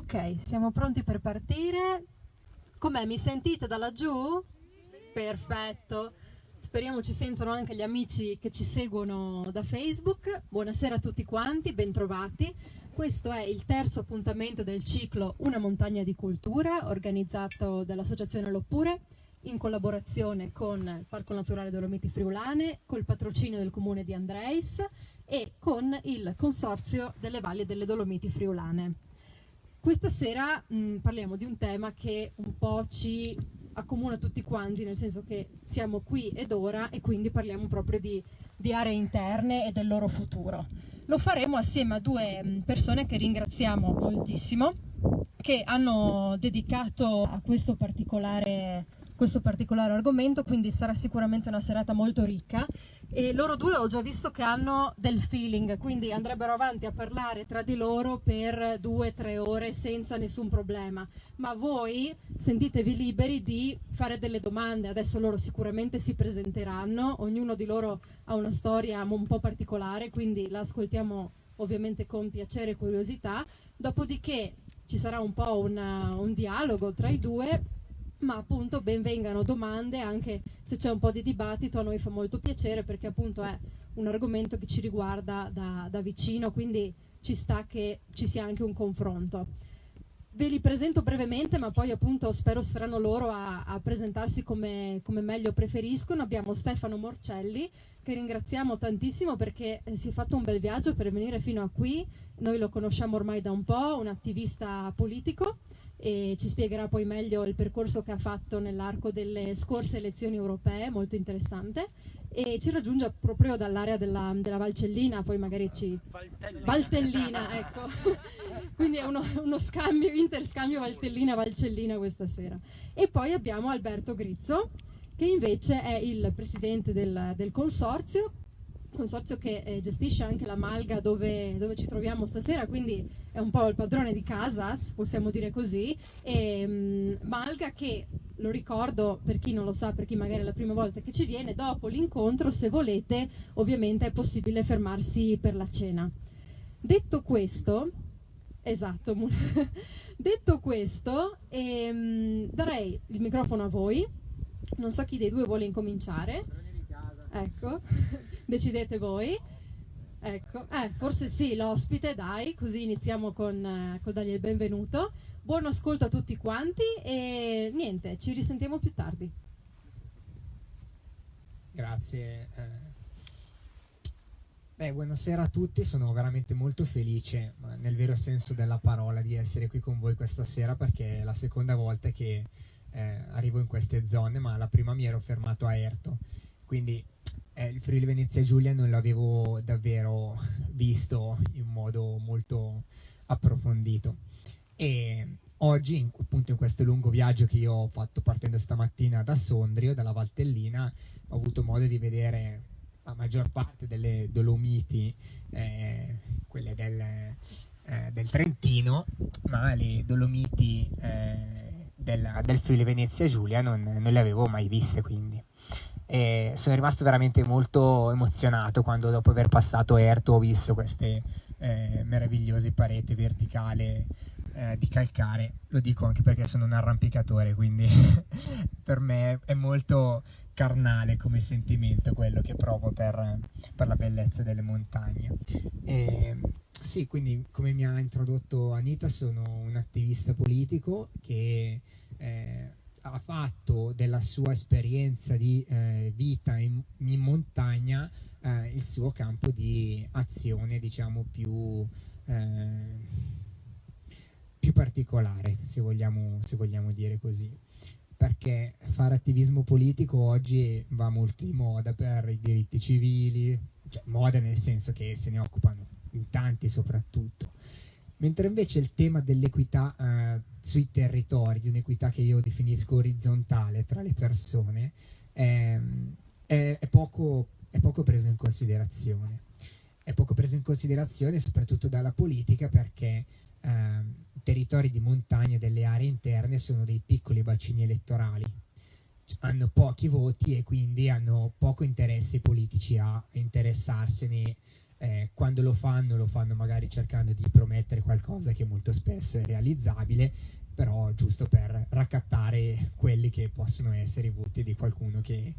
Ok, siamo pronti per partire. Com'è? Mi sentite da laggiù? Perfetto. Speriamo ci sentano anche gli amici che ci seguono da Facebook. Buonasera a tutti quanti, bentrovati. Questo è il terzo appuntamento del ciclo Una montagna di cultura, organizzato dall'Associazione L'Oppure, in collaborazione con il Parco Naturale Dolomiti Friulane, col patrocinio del Comune di Andreis e con il Consorzio delle Valli delle Dolomiti Friulane. Questa sera parliamo di un tema che un po' ci accomuna tutti quanti, nel senso che siamo qui ed ora e quindi parliamo proprio di aree interne e del loro futuro. Lo faremo assieme a due persone che ringraziamo moltissimo, che hanno dedicato a questo particolare argomento, quindi sarà sicuramente una serata molto ricca. E loro due ho già visto che hanno del feeling, quindi andrebbero avanti a parlare tra di loro per 2-3 ore senza nessun problema, ma voi sentitevi liberi di fare delle domande. Adesso loro sicuramente si presenteranno, ognuno di loro ha una storia un po' particolare, quindi la ascoltiamo ovviamente con piacere e curiosità, dopodiché ci sarà un po' un dialogo tra i due, ma appunto ben vengano domande, anche se c'è un po' di dibattito a noi fa molto piacere, perché appunto è un argomento che ci riguarda da vicino, quindi ci sta che ci sia anche un confronto. Ve li presento brevemente, ma poi appunto spero saranno loro a presentarsi come meglio preferiscono. Abbiamo Stefano Morcelli, che ringraziamo tantissimo perché si è fatto un bel viaggio per venire fino a qui. Noi lo conosciamo ormai da un po', un attivista politico, e ci spiegherà poi meglio il percorso che ha fatto nell'arco delle scorse elezioni europee, molto interessante, e ci raggiunge proprio dall'area della Valcellina, poi magari Valtellina, ecco. Quindi è uno scambio, interscambio Valtellina-Valcellina questa sera. E poi abbiamo Alberto Grizzo, che invece è il presidente del consorzio che gestisce anche la Malga dove ci troviamo stasera, quindi è un po' il padrone di casa, possiamo dire così. E Malga che, lo ricordo per chi non lo sa, per chi magari è la prima volta che ci viene, dopo l'incontro, se volete, ovviamente è possibile fermarsi per la cena. Detto questo, esatto, detto questo, darei il microfono a voi. Non so chi dei due vuole incominciare. Ecco, decidete voi. Ecco, forse sì, l'ospite, dai, così iniziamo con dargli il benvenuto. Buon ascolto a tutti quanti e niente, ci risentiamo più tardi. Grazie. Buonasera a tutti, sono veramente molto felice, ma nel vero senso della parola, di essere qui con voi questa sera, perché è la seconda volta che arrivo in queste zone, ma la prima mi ero fermato a Erto, quindi il Friuli Venezia Giulia non l'avevo davvero visto in modo molto approfondito. E oggi, appunto, in questo lungo viaggio che io ho fatto partendo stamattina da Sondrio, dalla Valtellina, ho avuto modo di vedere la maggior parte delle Dolomiti, quelle del Trentino, ma le Dolomiti del Friuli Venezia Giulia non le avevo mai viste, quindi. E sono rimasto veramente molto emozionato quando, dopo aver passato Erto, ho visto queste meravigliose pareti verticali di calcare. Lo dico anche perché sono un arrampicatore, quindi per me è molto carnale come sentimento quello che provo per la bellezza delle montagne. Sì, quindi, come mi ha introdotto Anita, sono un attivista politico che ha fatto della sua esperienza di vita in montagna il suo campo di azione, diciamo, più particolare, se vogliamo dire così, perché fare attivismo politico oggi va molto di moda per i diritti civili, cioè moda nel senso che se ne occupano in tanti soprattutto, mentre invece il tema dell'equità sui territori, di un'equità che io definisco orizzontale tra le persone, è poco preso in considerazione. È poco preso in considerazione soprattutto dalla politica, perché territori di montagna, delle aree interne, sono dei piccoli bacini elettorali, hanno pochi voti e quindi hanno poco interesse politici a interessarsene quando lo fanno magari cercando di promettere qualcosa che molto spesso è realizzabile, però giusto per raccattare quelli che possono essere i voti di qualcuno che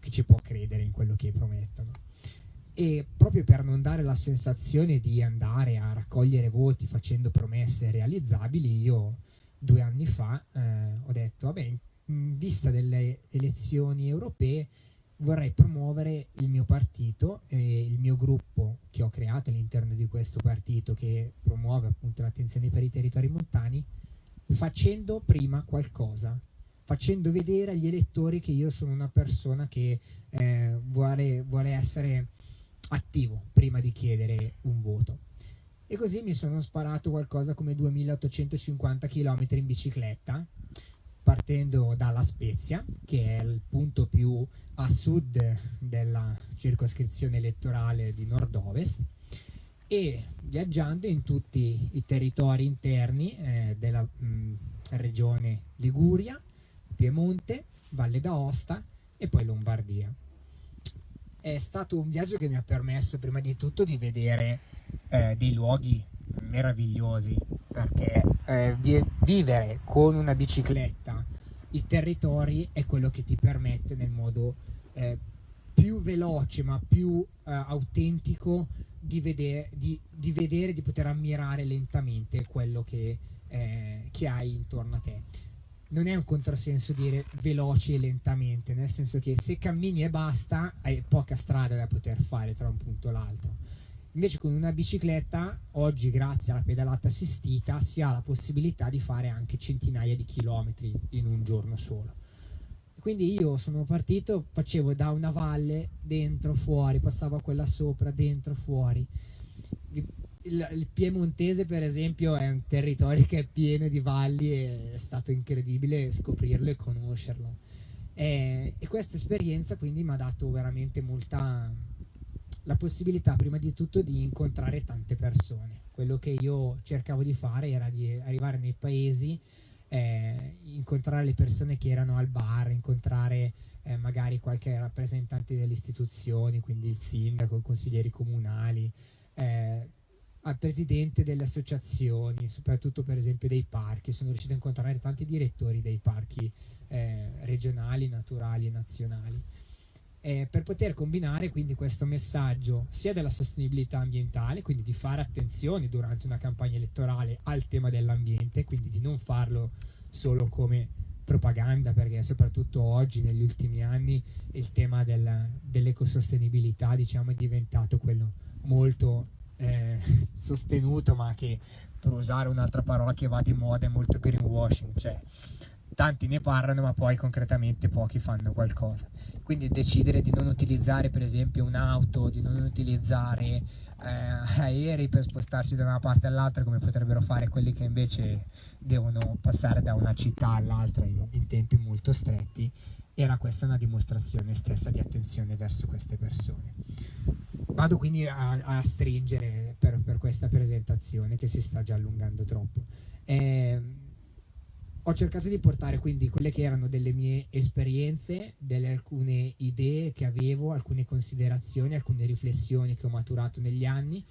ci può credere in quello che promettono. E proprio per non dare la sensazione di andare a raccogliere voti facendo promesse realizzabili, io 2 anni fa ho detto, vabbè, in vista delle elezioni europee vorrei promuovere il mio partito e il mio gruppo che ho creato all'interno di questo partito, che promuove appunto l'attenzione per i territori montani, facendo prima qualcosa, facendo vedere agli elettori che io sono una persona che vuole essere attivo prima di chiedere un voto. E così mi sono sparato qualcosa come 2850 km in bicicletta, partendo dalla Spezia, che è il punto più a sud della circoscrizione elettorale di nord-ovest, e viaggiando in tutti i territori interni della regione Liguria, Piemonte, Valle d'Aosta e poi Lombardia. È stato un viaggio che mi ha permesso prima di tutto di vedere dei luoghi meravigliosi, perché vivere con una bicicletta i territori è quello che ti permette nel modo più veloce ma più autentico di vedere, di poter ammirare lentamente quello che hai intorno a te. Non è un controsenso dire veloci e lentamente, nel senso che se cammini e basta hai poca strada da poter fare tra un punto e l'altro. Invece con una bicicletta, oggi grazie alla pedalata assistita, si ha la possibilità di fare anche centinaia di chilometri in un giorno solo. Quindi io sono partito, facevo da una valle, dentro, fuori, passavo a quella sopra, dentro, fuori. Il piemontese per esempio è un territorio che è pieno di valli e è stato incredibile scoprirlo e conoscerlo. E questa esperienza quindi mi ha dato veramente la possibilità prima di tutto di incontrare tante persone. Quello che io cercavo di fare era di arrivare nei paesi, incontrare le persone che erano al bar, incontrare magari qualche rappresentante delle istituzioni, quindi il sindaco, i consiglieri comunali, al presidente delle associazioni, soprattutto per esempio dei parchi. Sono riuscito a incontrare tanti direttori dei parchi regionali, naturali e nazionali, per poter combinare quindi questo messaggio sia della sostenibilità ambientale, quindi di fare attenzione durante una campagna elettorale al tema dell'ambiente, quindi di non farlo solo come propaganda, perché soprattutto oggi negli ultimi anni il tema dell'ecosostenibilità, diciamo, è diventato quello molto sostenuto, ma che, per usare un'altra parola che va di moda, è molto greenwashing, cioè tanti ne parlano ma poi concretamente pochi fanno qualcosa. Quindi decidere di non utilizzare per esempio un'auto, di non utilizzare aerei per spostarsi da una parte all'altra, come potrebbero fare quelli che invece devono passare da una città all'altra in tempi molto stretti, era questa una dimostrazione stessa di attenzione verso queste persone. Vado quindi a stringere per questa presentazione che si sta già allungando troppo. Ho cercato di portare quindi quelle che erano delle mie esperienze, delle alcune idee che avevo, alcune considerazioni, alcune riflessioni che ho maturato negli anni,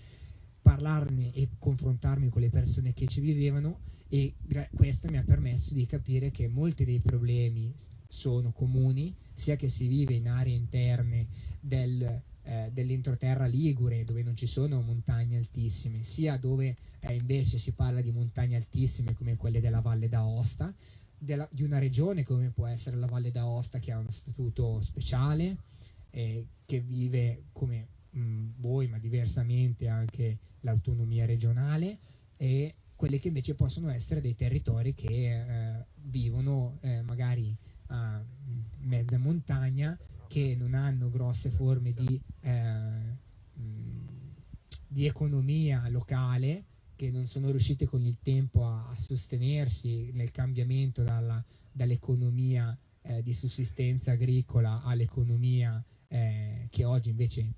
parlarne e confrontarmi con le persone che ci vivevano, e questo mi ha permesso di capire che molti dei problemi sono comuni, sia che si vive in aree interne dell'entroterra ligure, dove non ci sono montagne altissime, sia dove invece si parla di montagne altissime come quelle della Valle d'Aosta, di una regione come può essere la Valle d'Aosta, che ha uno statuto speciale, che vive come voi, ma diversamente anche l'autonomia regionale, e quelle che invece possono essere dei territori che vivono magari a mezza montagna, che non hanno grosse forme di economia locale, che non sono riuscite con il tempo a sostenersi nel cambiamento dall'economia di sussistenza agricola all'economia che oggi invece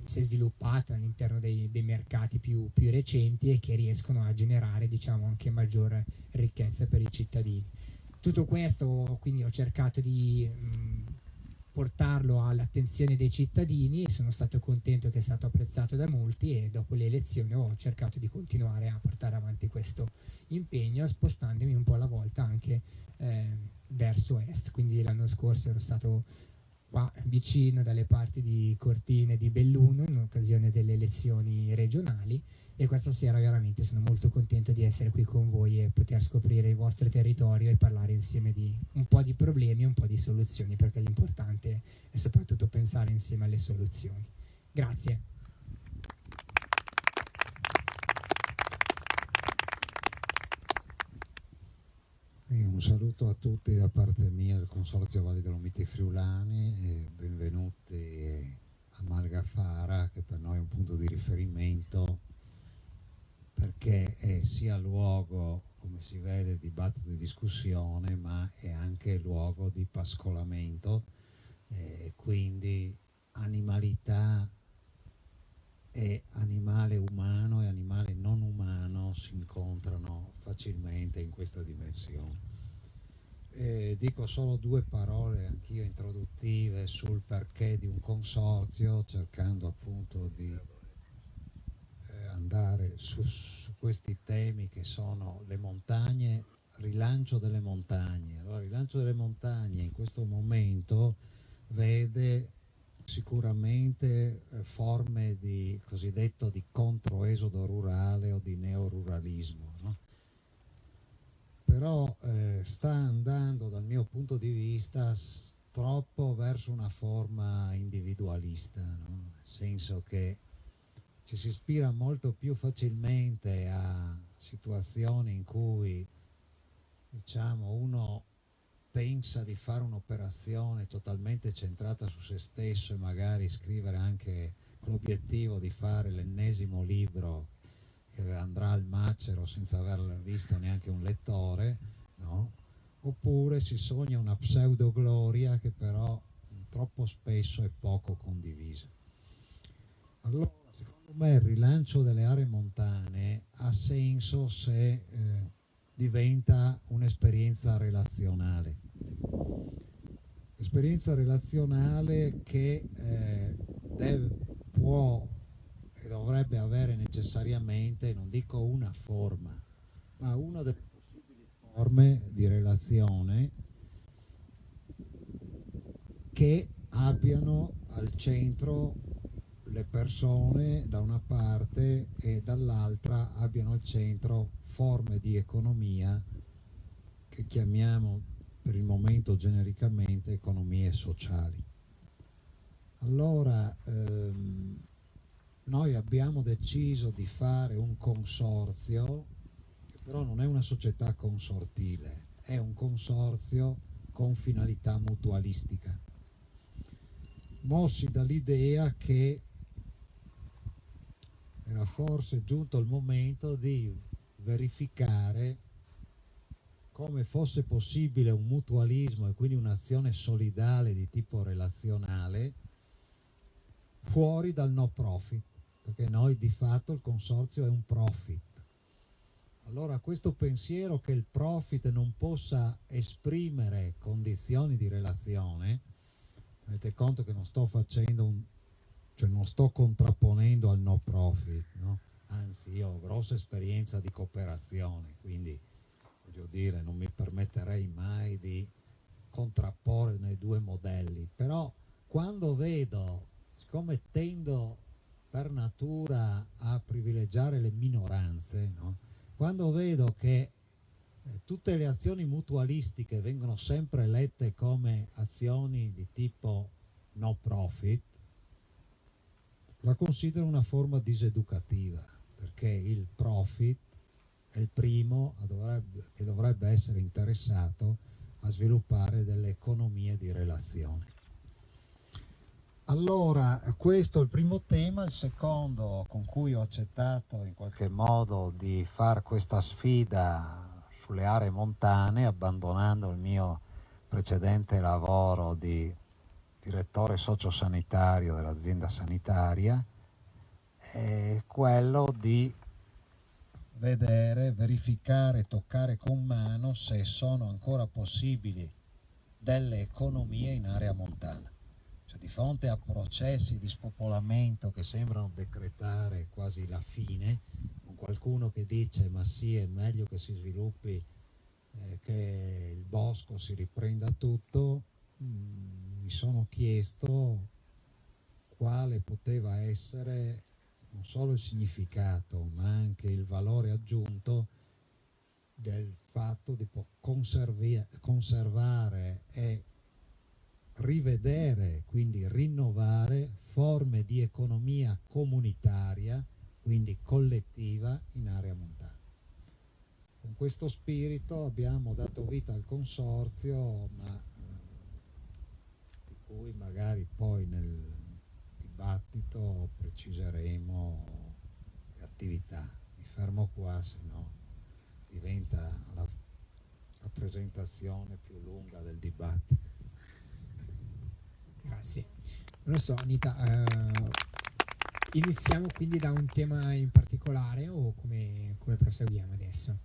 si è sviluppata all'interno dei mercati più recenti, e che riescono a generare, diciamo, anche maggiore ricchezza per i cittadini. Tutto questo quindi ho cercato di portarlo all'attenzione dei cittadini e sono stato contento che è stato apprezzato da molti, e dopo le elezioni ho cercato di continuare a portare avanti questo impegno, spostandomi un po' alla volta anche verso est. Quindi l'anno scorso ero stato qua vicino dalle parti di Cortina e di Belluno in occasione delle elezioni regionali, e questa sera veramente sono molto contento di essere qui con voi e poter scoprire il vostro territorio e parlare insieme di un po' di problemi e un po' di soluzioni, perché l'importante è soprattutto pensare insieme alle soluzioni. Grazie. Un saluto a tutti da parte mia del Consorzio Valli Dolomiti Friulani e benvenuti a Malgafara, che per noi è un punto di riferimento perché è sia luogo, come si vede, di dibattito e discussione, ma è anche luogo di pascolamento, quindi animalità e animale umano e animale non umano si incontrano facilmente in questa dimensione. Dico solo due parole anch'io introduttive sul perché di un consorzio, cercando appunto di andare su questi temi che sono le montagne, rilancio delle montagne. Allora, il rilancio delle montagne in questo momento vede sicuramente forme di cosiddetto di controesodo rurale o di neoruralismo, no? Però sta andando dal mio punto di vista troppo verso una forma individualista, no? Nel senso che ci si ispira molto più facilmente a situazioni in cui, diciamo, uno pensa di fare un'operazione totalmente centrata su se stesso e magari scrivere anche con l'obiettivo di fare l'ennesimo libro che andrà al macero senza aver visto neanche un lettore, no? Oppure si sogna una pseudogloria che però troppo spesso è poco condivisa. Allora, secondo me il rilancio delle aree montane ha senso se diventa un'esperienza relazionale. Esperienza relazionale che può e dovrebbe avere necessariamente, non dico una forma, ma una delle possibili forme di relazione che abbiano al centro le persone da una parte e dall'altra abbiano al centro forme di economia che chiamiamo per il momento genericamente economie sociali. Allora noi abbiamo deciso di fare un consorzio che però non è una società consortile, è un consorzio con finalità mutualistica, mossi dall'idea che era forse giunto il momento di verificare come fosse possibile un mutualismo e quindi un'azione solidale di tipo relazionale fuori dal no profit, perché noi di fatto il consorzio è un profit. Allora questo pensiero che il profit non possa esprimere condizioni di relazione, tenete conto che non sto facendo non sto contrapponendo al no profit, no? Anzi, io ho grossa esperienza di cooperazione, quindi voglio dire, non mi permetterei mai di contrapporre nei due modelli, però quando vedo, siccome tendo per natura a privilegiare le minoranze, no? Quando vedo che tutte le azioni mutualistiche vengono sempre lette come azioni di tipo no profit, la considero una forma diseducativa, perché il profit è il primo che dovrebbe essere interessato a sviluppare delle economie di relazione. Allora, questo è il primo tema. Il secondo, con cui ho accettato in qualche modo di fare questa sfida sulle aree montane, abbandonando il mio precedente lavoro di direttore sociosanitario dell'azienda sanitaria, è quello di vedere, verificare, toccare con mano se sono ancora possibili delle economie in area montana. di fronte a processi di spopolamento che sembrano decretare quasi la fine, con qualcuno che dice ma sì, è meglio che si sviluppi, che il bosco si riprenda tutto, mi sono chiesto quale poteva essere non solo il significato ma anche il valore aggiunto del fatto di conservare e rivedere, quindi rinnovare forme di economia comunitaria, quindi collettiva in area montana. Con questo spirito abbiamo dato vita al consorzio, ma di cui magari poi nel dibattito preciseremo le attività. Mi fermo qua, se no diventa la presentazione più lunga del dibattito. Grazie. Non lo so, Anita, iniziamo quindi da un tema in particolare o come proseguiamo adesso?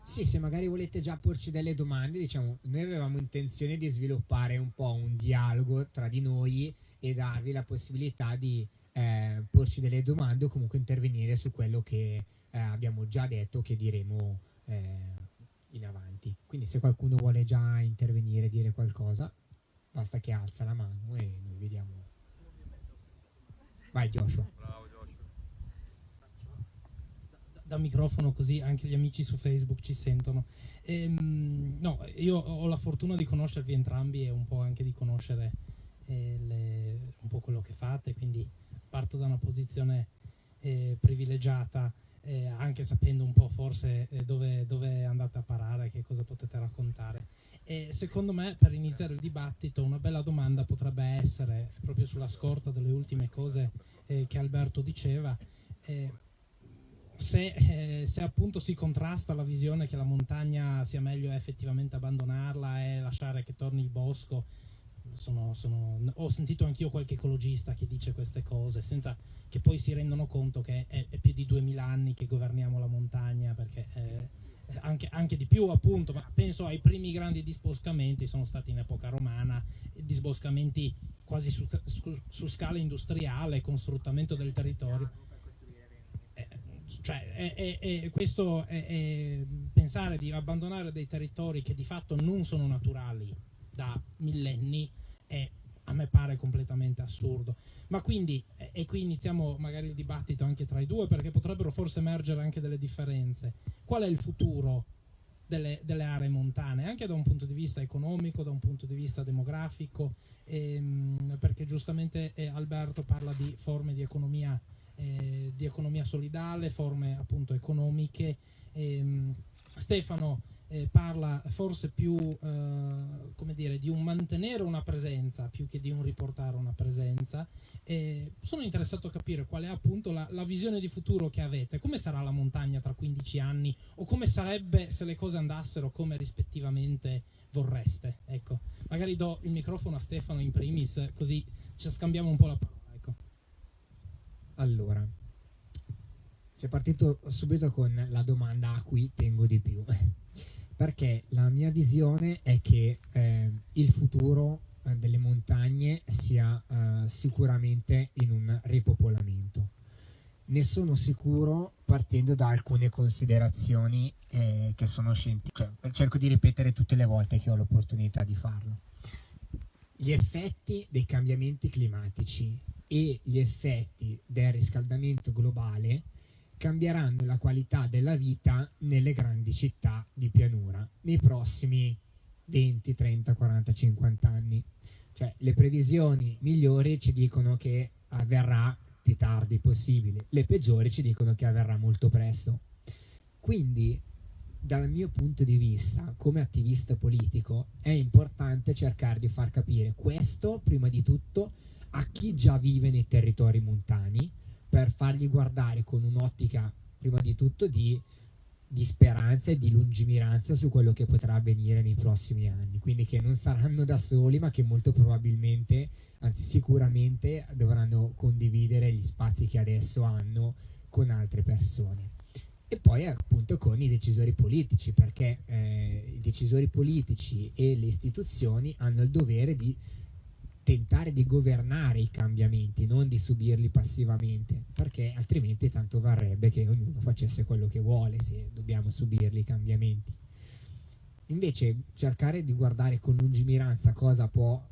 Sì, se magari volete già porci delle domande, diciamo, noi avevamo intenzione di sviluppare un po' un dialogo tra di noi e darvi la possibilità di porci delle domande o comunque intervenire su quello che abbiamo già detto, che diremo in avanti. Quindi se qualcuno vuole già intervenire, dire qualcosa, basta che alza la mano e noi vediamo. Vai Joshua. Bravo Joshua. Da microfono così anche gli amici su Facebook ci sentono. No, io ho la fortuna di conoscervi entrambi e un po' anche di conoscere un po' quello che fate, quindi parto da una posizione privilegiata, anche sapendo un po' forse dove andate a parare, che cosa potete raccontare. E secondo me, per iniziare il dibattito, una bella domanda potrebbe essere, proprio sulla scorta delle ultime cose che Alberto diceva, se appunto si contrasta la visione che la montagna sia meglio effettivamente abbandonarla e lasciare che torni il bosco. Ho sentito anch'io qualche ecologista che dice queste cose senza che poi si rendono conto che è più di 2000 anni che governiamo la montagna, perché anche di più appunto, ma penso ai primi grandi disboscamenti sono stati in epoca romana, disboscamenti quasi su scala industriale, con sfruttamento del territorio. Questo è pensare di abbandonare dei territori che di fatto non sono naturali da millenni, a me pare completamente assurdo. Ma quindi, e qui iniziamo magari il dibattito anche tra i due, perché potrebbero forse emergere anche delle differenze. Qual è il futuro delle aree montane, anche da un punto di vista economico, da un punto di vista demografico, perché giustamente Alberto parla di forme di economia solidale, forme appunto economiche. Stefano parla forse più come dire, di un mantenere una presenza più che di un riportare una presenza. Sono interessato a capire qual è appunto la visione di futuro che avete. Come sarà la montagna tra 15 anni, o come sarebbe se le cose andassero come rispettivamente vorreste? Ecco, magari do il microfono a Stefano in primis, così ci scambiamo un po' la parola. Ecco. Allora, si è partito subito con la domanda a cui tengo di più, perché la mia visione è che il futuro delle montagne sia sicuramente in un ripopolamento. Ne sono sicuro partendo da alcune considerazioni che sono scientifiche, cioè, cerco di ripetere tutte le volte che ho l'opportunità di farlo. Gli effetti dei cambiamenti climatici e gli effetti del riscaldamento globale cambieranno la qualità della vita nelle grandi città di pianura nei prossimi 20, 30, 40, 50 anni. Cioè, le previsioni migliori ci dicono che avverrà più tardi possibile, le peggiori ci dicono che avverrà molto presto. Quindi, dal mio punto di vista, come attivista politico, è importante cercare di far capire questo, prima di tutto, a chi già vive nei territori montani, per fargli guardare con un'ottica, prima di tutto, di speranza e di lungimiranza su quello che potrà avvenire nei prossimi anni. Quindi che non saranno da soli, ma che molto probabilmente, anzi sicuramente, dovranno condividere gli spazi che adesso hanno con altre persone. E poi appunto con i decisori politici, perché i decisori politici e le istituzioni hanno il dovere di tentare di governare i cambiamenti, non di subirli passivamente, perché altrimenti tanto varrebbe che ognuno facesse quello che vuole se dobbiamo subirli i cambiamenti. Invece cercare di guardare con lungimiranza cosa può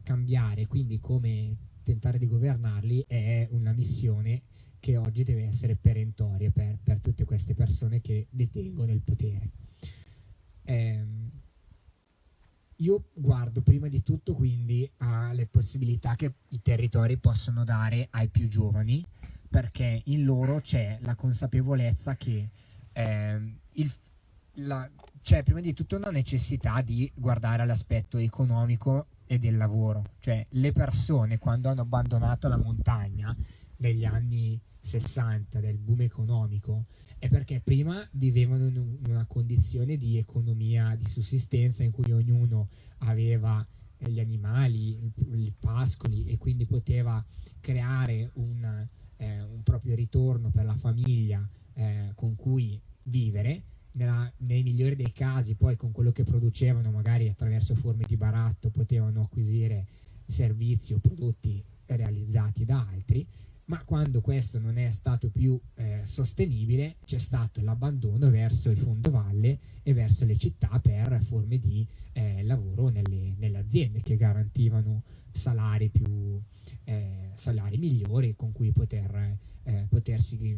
cambiare, quindi come tentare di governarli, è una missione che oggi deve essere perentoria per tutte queste persone che detengono il potere. Io guardo prima di tutto quindi alle possibilità che i territori possono dare ai più giovani, perché in loro c'è la consapevolezza che c'è prima di tutto una necessità di guardare all'aspetto economico e del lavoro. Cioè, le persone, quando hanno abbandonato la montagna negli anni 60 del boom economico, è perché prima vivevano in una condizione di economia di sussistenza in cui ognuno aveva gli animali, i pascoli, e quindi poteva creare un proprio ritorno per la famiglia con cui vivere. Nei migliori dei casi poi con quello che producevano, magari attraverso forme di baratto, potevano acquisire servizi o prodotti realizzati da altri. Ma quando questo non è stato più sostenibile, c'è stato l'abbandono verso il fondovalle e verso le città per forme di lavoro nelle aziende che garantivano salari migliori con cui potersi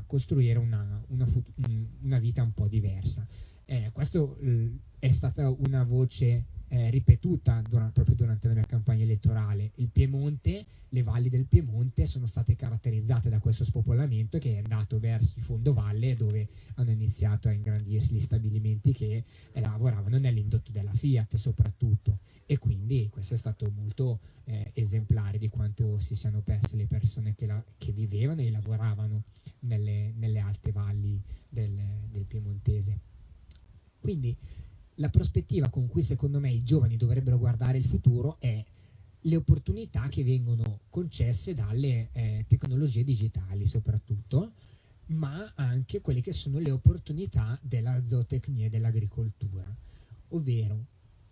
costruire una vita un po' diversa. Questo è stata una voce ripetuta proprio durante la mia campagna elettorale. Il Piemonte, le valli del Piemonte sono state caratterizzate da questo spopolamento che è andato verso il fondovalle, dove hanno iniziato a ingrandirsi gli stabilimenti che lavoravano nell'indotto della Fiat soprattutto, e quindi questo è stato molto esemplare di quanto si siano perse le persone che vivevano e lavoravano nelle alte valli del Piemontese. Quindi la prospettiva con cui secondo me i giovani dovrebbero guardare il futuro è le opportunità che vengono concesse dalle tecnologie digitali soprattutto, ma anche quelle che sono le opportunità della zootecnia e dell'agricoltura. Ovvero,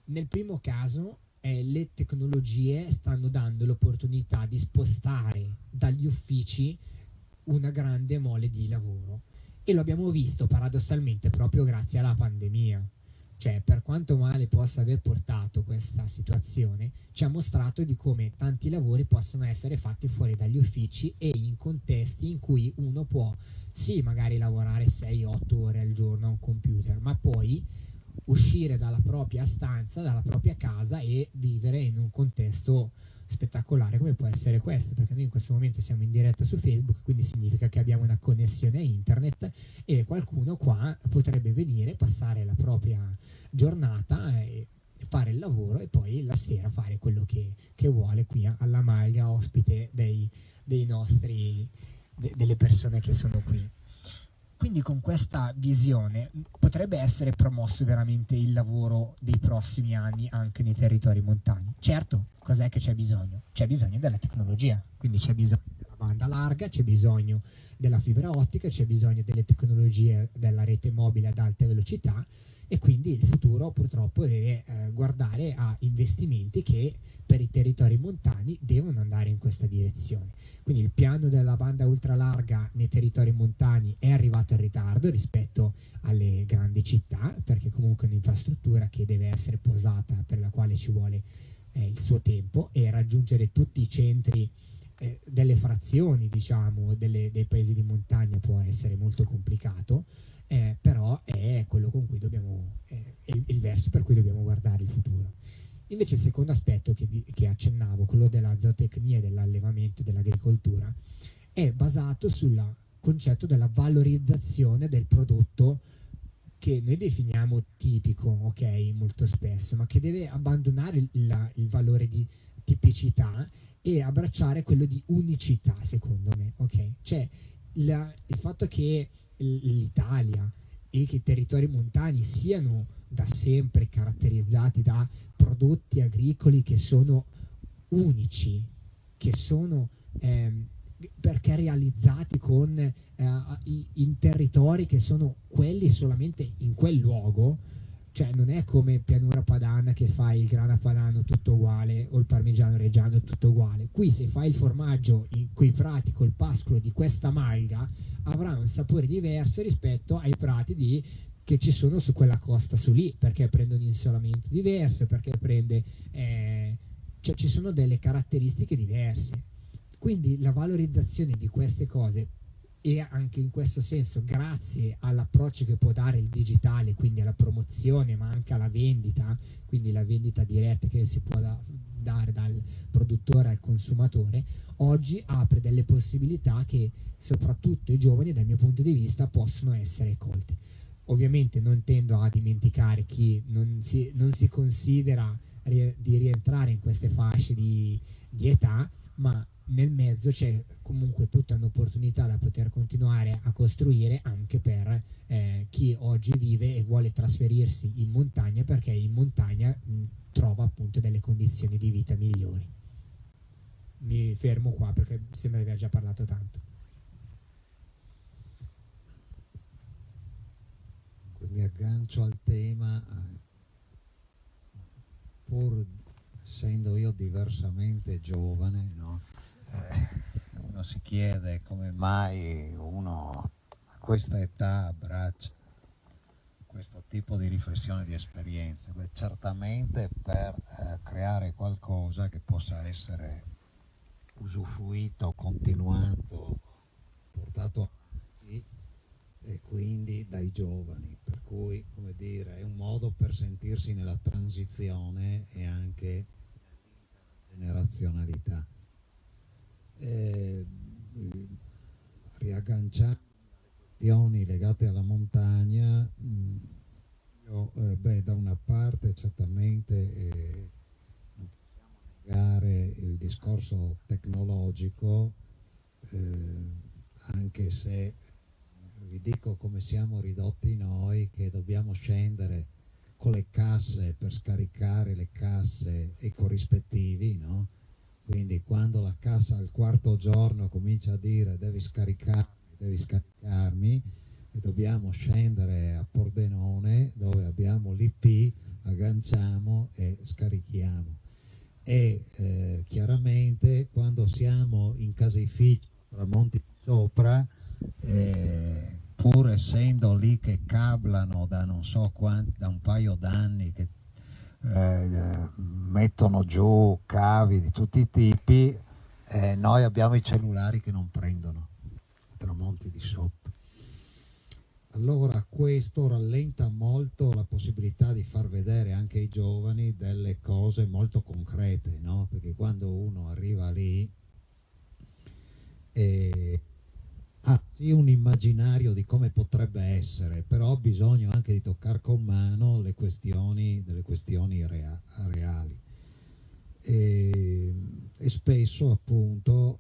nel primo caso le tecnologie stanno dando l'opportunità di spostare dagli uffici una grande mole di lavoro, e lo abbiamo visto paradossalmente proprio grazie alla pandemia. Cioè, per quanto male possa aver portato questa situazione, ci ha mostrato di come tanti lavori possono essere fatti fuori dagli uffici e in contesti in cui uno può sì magari lavorare 6-8 ore al giorno a un computer, ma poi uscire dalla propria stanza, dalla propria casa, e vivere in un contesto spettacolare come può essere questo, perché noi in questo momento siamo in diretta su Facebook, quindi significa che abbiamo una connessione a internet e qualcuno qua potrebbe venire, passare la propria giornata e fare il lavoro e poi la sera fare quello che vuole qui alla Maglia, ospite dei nostri delle persone che sono qui. Quindi con questa visione potrebbe essere promosso veramente il lavoro dei prossimi anni anche nei territori montani. Certo, cos'è che c'è bisogno? C'è bisogno della tecnologia, quindi c'è bisogno della banda larga, c'è bisogno della fibra ottica, c'è bisogno delle tecnologie della rete mobile ad alta velocità, e quindi il futuro purtroppo deve guardare a investimenti che per i territori montani devono andare in questa direzione. Quindi il piano della banda ultralarga nei territori montani è arrivato in ritardo rispetto alle grandi città, perché comunque è un'infrastruttura che deve essere posata, per la quale ci vuole il suo tempo, e raggiungere tutti i centri delle frazioni, diciamo, dei paesi di montagna può essere molto complicato, però è quello con cui il verso per cui dobbiamo guardare il futuro. Invece il secondo aspetto che accennavo, quello della zootecnia, dell'allevamento e dell'agricoltura, è basato sul concetto della valorizzazione del prodotto che noi definiamo tipico, ok, molto spesso, ma che deve abbandonare il valore di tipicità e abbracciare quello di unicità, secondo me, ok? Cioè il fatto che l'Italia e che i territori montani siano da sempre caratterizzati da prodotti agricoli che sono unici, che sono perché realizzati in territori che sono quelli solamente in quel luogo, cioè non è come pianura padana che fai il grana padano tutto uguale o il parmigiano reggiano tutto uguale. Qui se fai il formaggio in quei prati col pascolo di questa malga avrà un sapore diverso rispetto ai prati che ci sono su quella costa su lì, perché prende un insolamento diverso, perché prende cioè ci sono delle caratteristiche diverse. Quindi la valorizzazione di queste cose, e anche in questo senso grazie all'approccio che può dare il digitale, quindi alla promozione ma anche alla vendita, quindi la vendita diretta che si può dare dal produttore al consumatore, oggi apre delle possibilità che soprattutto i giovani dal mio punto di vista possono essere colte. Ovviamente non tendo a dimenticare chi non si considera di rientrare in queste fasce di età, ma nel mezzo c'è comunque tutta un'opportunità da poter continuare a costruire anche per chi oggi vive e vuole trasferirsi in montagna, perché in montagna trova appunto delle condizioni di vita migliori. Mi fermo qua perché sembra di aver già parlato tanto. Mi aggancio al tema, pur essendo io diversamente giovane, no? Uno si chiede come mai uno a questa età abbraccia questo tipo di riflessione, di esperienze. Beh, certamente per creare qualcosa che possa essere usufruito, continuato, portato avanti, e quindi dai giovani, per cui, come dire, è un modo per sentirsi nella transizione e anche generazionalità. Riagganciando questioni legate alla montagna, io, da una parte certamente non possiamo negare il discorso tecnologico, anche se vi dico come siamo ridotti noi, che dobbiamo scendere con le casse per scaricare le casse e corrispettivi, no? Quindi quando la cassa al quarto giorno comincia a dire devi scaricarmi, e dobbiamo scendere a Pordenone dove abbiamo l'IP, agganciamo e scarichiamo. E chiaramente quando siamo in caseificio tra Monti Sopra, pur essendo lì che cablano da non so quanti, da un paio d'anni che mettono giù cavi di tutti i tipi, noi abbiamo i cellulari che non prendono tra Monti di sotto. Allora questo rallenta molto la possibilità di far vedere anche ai giovani delle cose molto concrete, no? Perché quando uno arriva lì ha sì un immaginario di come potrebbe essere, però ha bisogno anche di toccare con mano delle questioni reali. E spesso appunto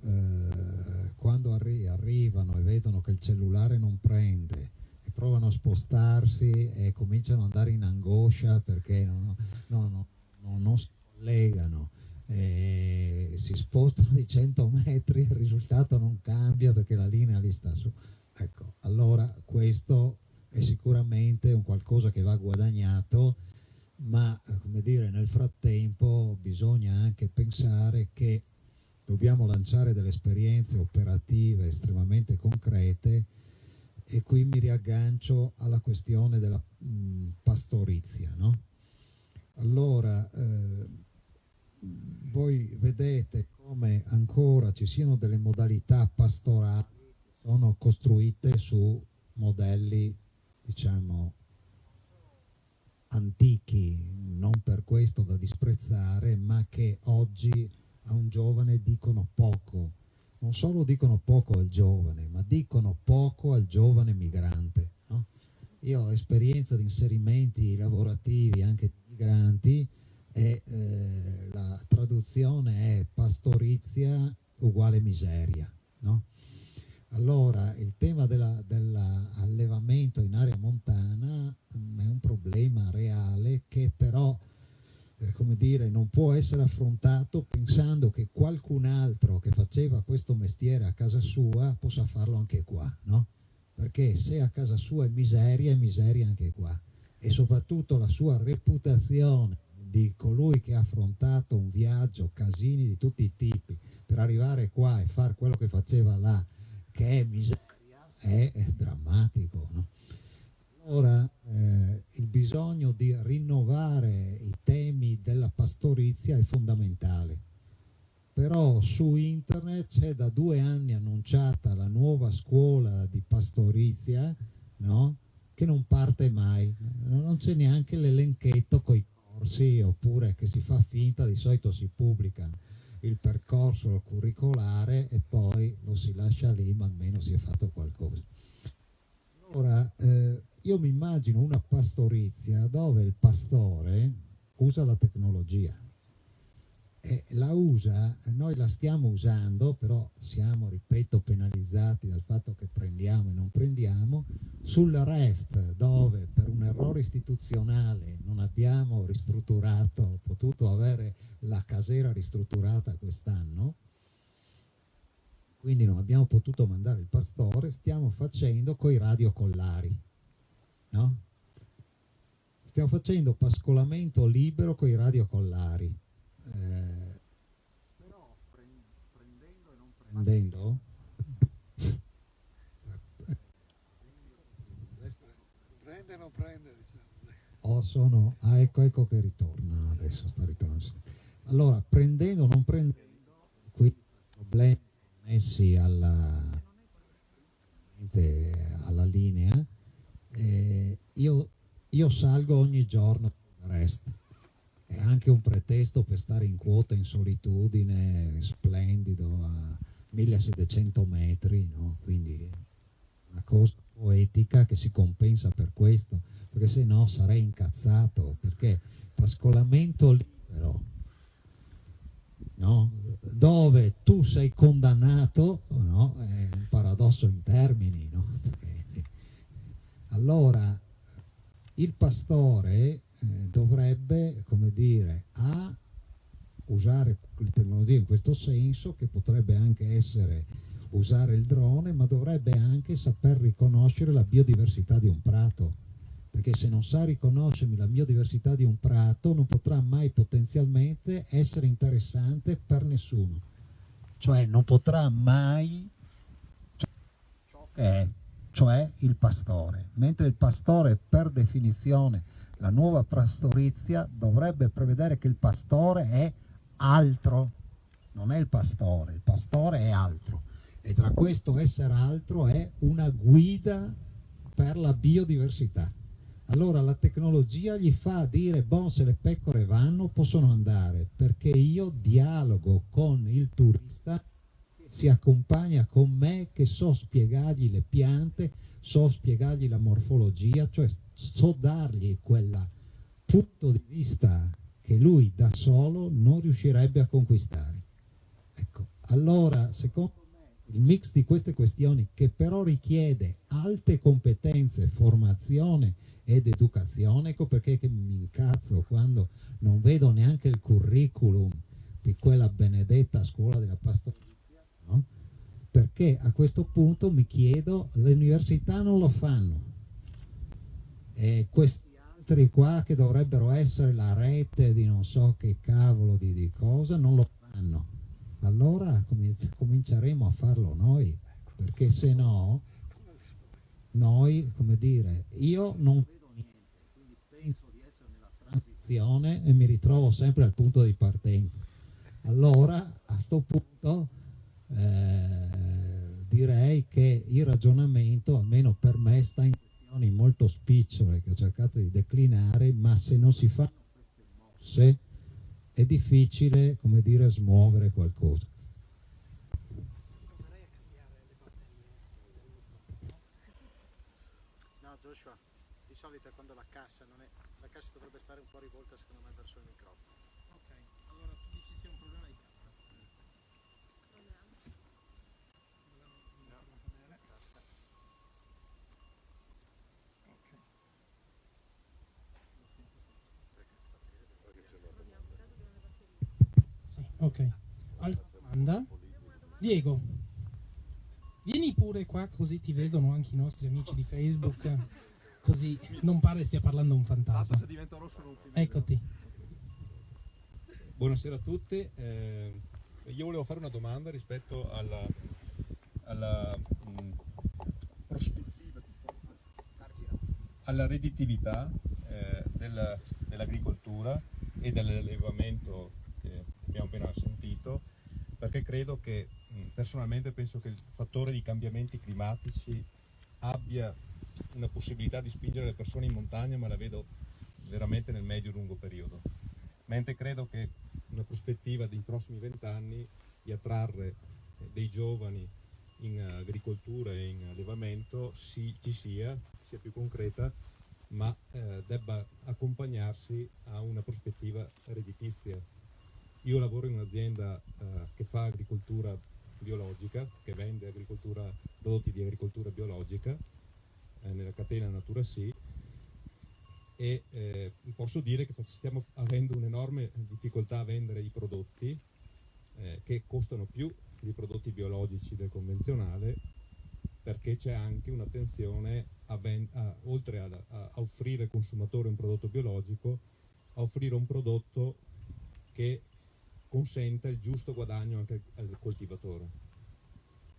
quando arrivano e vedono che il cellulare non prende e provano a spostarsi e cominciano ad andare in angoscia perché non si collegano, si spostano di 100 metri, il risultato non cambia perché la linea lì sta su. Ecco, allora questo è sicuramente un qualcosa che va guadagnato, ma come dire, nel frattempo bisogna anche pensare che dobbiamo lanciare delle esperienze operative estremamente concrete, e qui mi riaggancio alla questione della pastorizia, no? Allora voi vedete come ancora ci siano delle modalità pastorali che sono costruite su modelli, diciamo, antichi, non per questo da disprezzare, ma che oggi a un giovane dicono poco. Non solo dicono poco al giovane, ma dicono poco al giovane migrante, no? Io ho esperienza di inserimenti lavorativi anche di migranti, e la traduzione è pastorizia uguale miseria, no? Allora il tema dell'allevamento in area montana è un problema reale che però come dire, non può essere affrontato pensando che qualcun altro che faceva questo mestiere a casa sua possa farlo anche qua, no? Perché se a casa sua è miseria anche qua. e soprattutto la sua reputazione di colui che ha affrontato un viaggio, casini di tutti i tipi, per arrivare qua e fare quello che faceva là, che è miseria, è drammatico, no? Allora il bisogno di rinnovare i temi della pastorizia è fondamentale, però su internet c'è da 2 anni annunciata la nuova scuola di pastorizia, no? Che non parte mai, non c'è neanche l'elenchetto con i corsi, oppure che si fa finta, di solito si pubblica il percorso curricolare e poi lo si lascia lì, ma almeno si è fatto qualcosa. Allora, io mi immagino una pastorizia dove il pastore usa la tecnologia e la usa, noi la stiamo usando, però siamo, ripeto, penalizzati dal fatto che prendiamo e non prendiamo, sul REST, dove per un errore istituzionale non abbiamo ristrutturato, potuto avere la casera ristrutturata quest'anno, quindi non abbiamo potuto mandare il pastore, stiamo facendo coi radiocollari, no? Stiamo facendo pascolamento libero coi radiocollari. Però prendendo e non prendendo prende o non prende, diciamo. Ecco che ritorna adesso, sta ritornando. Allora, prendendo o non prendendo, qui problemi connessi alla linea, io salgo ogni giorno sul REST. È anche un pretesto per stare in quota in solitudine, splendido, a 1700 metri, no? Quindi una cosa poetica che si compensa per questo, perché se no sarei incazzato, perché pascolamento libero, no? Dove tu sei condannato, no? È un paradosso in termini, no? Allora il pastore dovrebbe, come dire, usare le tecnologie in questo senso, che potrebbe anche essere usare il drone, ma dovrebbe anche saper riconoscere la biodiversità di un prato, perché se non sa riconoscermi la biodiversità di un prato non potrà mai potenzialmente essere interessante per nessuno, cioè non potrà mai ciò che è, cioè il pastore, mentre il pastore per definizione, la nuova pastorizia dovrebbe prevedere che il pastore è altro, non è il pastore è altro, e tra questo essere altro è una guida per la biodiversità. Allora la tecnologia gli fa dire, boh, se le pecore vanno possono andare, perché io dialogo con il turista che si accompagna con me, che so spiegargli le piante, so spiegargli la morfologia, cioè so dargli quel punto di vista che lui da solo non riuscirebbe a conquistare. Ecco, allora secondo me il mix di queste questioni, che però richiede alte competenze, formazione ed educazione, ecco perché che mi incazzo quando non vedo neanche il curriculum di quella benedetta scuola della pastorizia, no? Perché a questo punto mi chiedo, le università non lo fanno, e questi altri qua che dovrebbero essere la rete di non so che cavolo di cosa non lo fanno. Allora cominceremo a farlo noi, perché se no noi, come dire, io non vedo niente, quindi penso di essere nella transizione e mi ritrovo sempre al punto di partenza. Allora a sto punto direi che il ragionamento, almeno per me, sta in questioni molto spicciole che ho cercato di declinare, ma se non si fanno queste mosse è difficile, come dire, smuovere qualcosa. No, Joshua, di solito quando la cassa non è, la cassa dovrebbe stare un po' rivolta secondo me verso il microfono. Ok, allora tu dici sia un problema di cassa. Ok, altra domanda. Diego, vieni pure qua così ti vedono anche i nostri amici di Facebook. così non pare stia parlando un fantasma. Se diventa rosso non ti vedo. Eccoti. Buonasera a tutti. Io volevo fare una domanda rispetto alla prospettiva, alla redditività dell'agricoltura e dell'allevamento che abbiamo appena sentito, perché credo che personalmente penso che il fattore di cambiamenti climatici abbia una possibilità di spingere le persone in montagna, ma la vedo veramente nel medio-lungo periodo. Mentre credo che una prospettiva dei prossimi 20 anni di attrarre dei giovani in agricoltura e in allevamento ci sia più concreta, ma debba accompagnarsi a una prospettiva redditizia. Io lavoro in un'azienda che fa agricoltura biologica, che vende prodotti di agricoltura biologica nella catena Natura Sì, e posso dire che stiamo avendo un'enorme difficoltà a vendere i prodotti che costano più dei prodotti biologici del convenzionale, perché c'è anche un'attenzione oltre a offrire al consumatore un prodotto biologico, a offrire un prodotto che consenta il giusto guadagno anche al coltivatore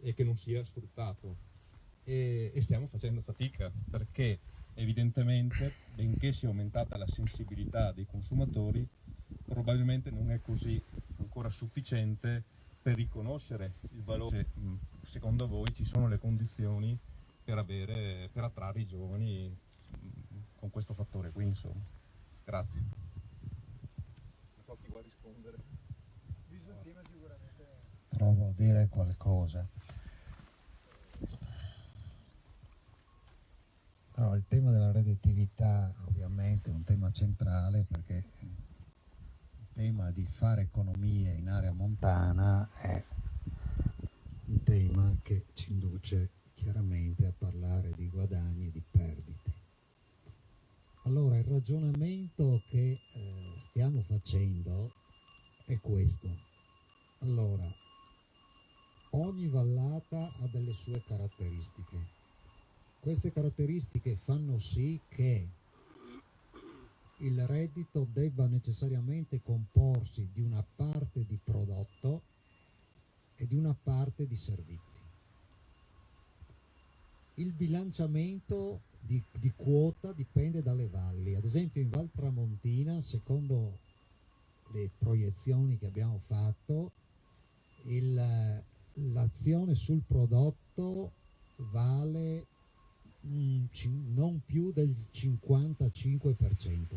e che non sia sfruttato. E stiamo facendo fatica, perché evidentemente, benché sia aumentata la sensibilità dei consumatori, probabilmente non è così ancora sufficiente per riconoscere il valore. Secondo voi ci sono le condizioni per attrarre i giovani con questo fattore qui, insomma? Grazie. Non so chi vuole rispondere. Provo a dire qualcosa. No, il tema della redditività ovviamente è un tema centrale, perché il tema di fare economia in area montana è un tema che ci induce chiaramente a parlare di guadagni e di perdite. Allora, il ragionamento che stiamo facendo è questo. Allora, ogni vallata ha delle sue caratteristiche. Queste caratteristiche fanno sì che il reddito debba necessariamente comporsi di una parte di prodotto e di una parte di servizi. Il bilanciamento di quota dipende dalle valli. Ad esempio in Val Tramontina, secondo le proiezioni che abbiamo fatto, l'azione sul prodotto vale non più del 55%.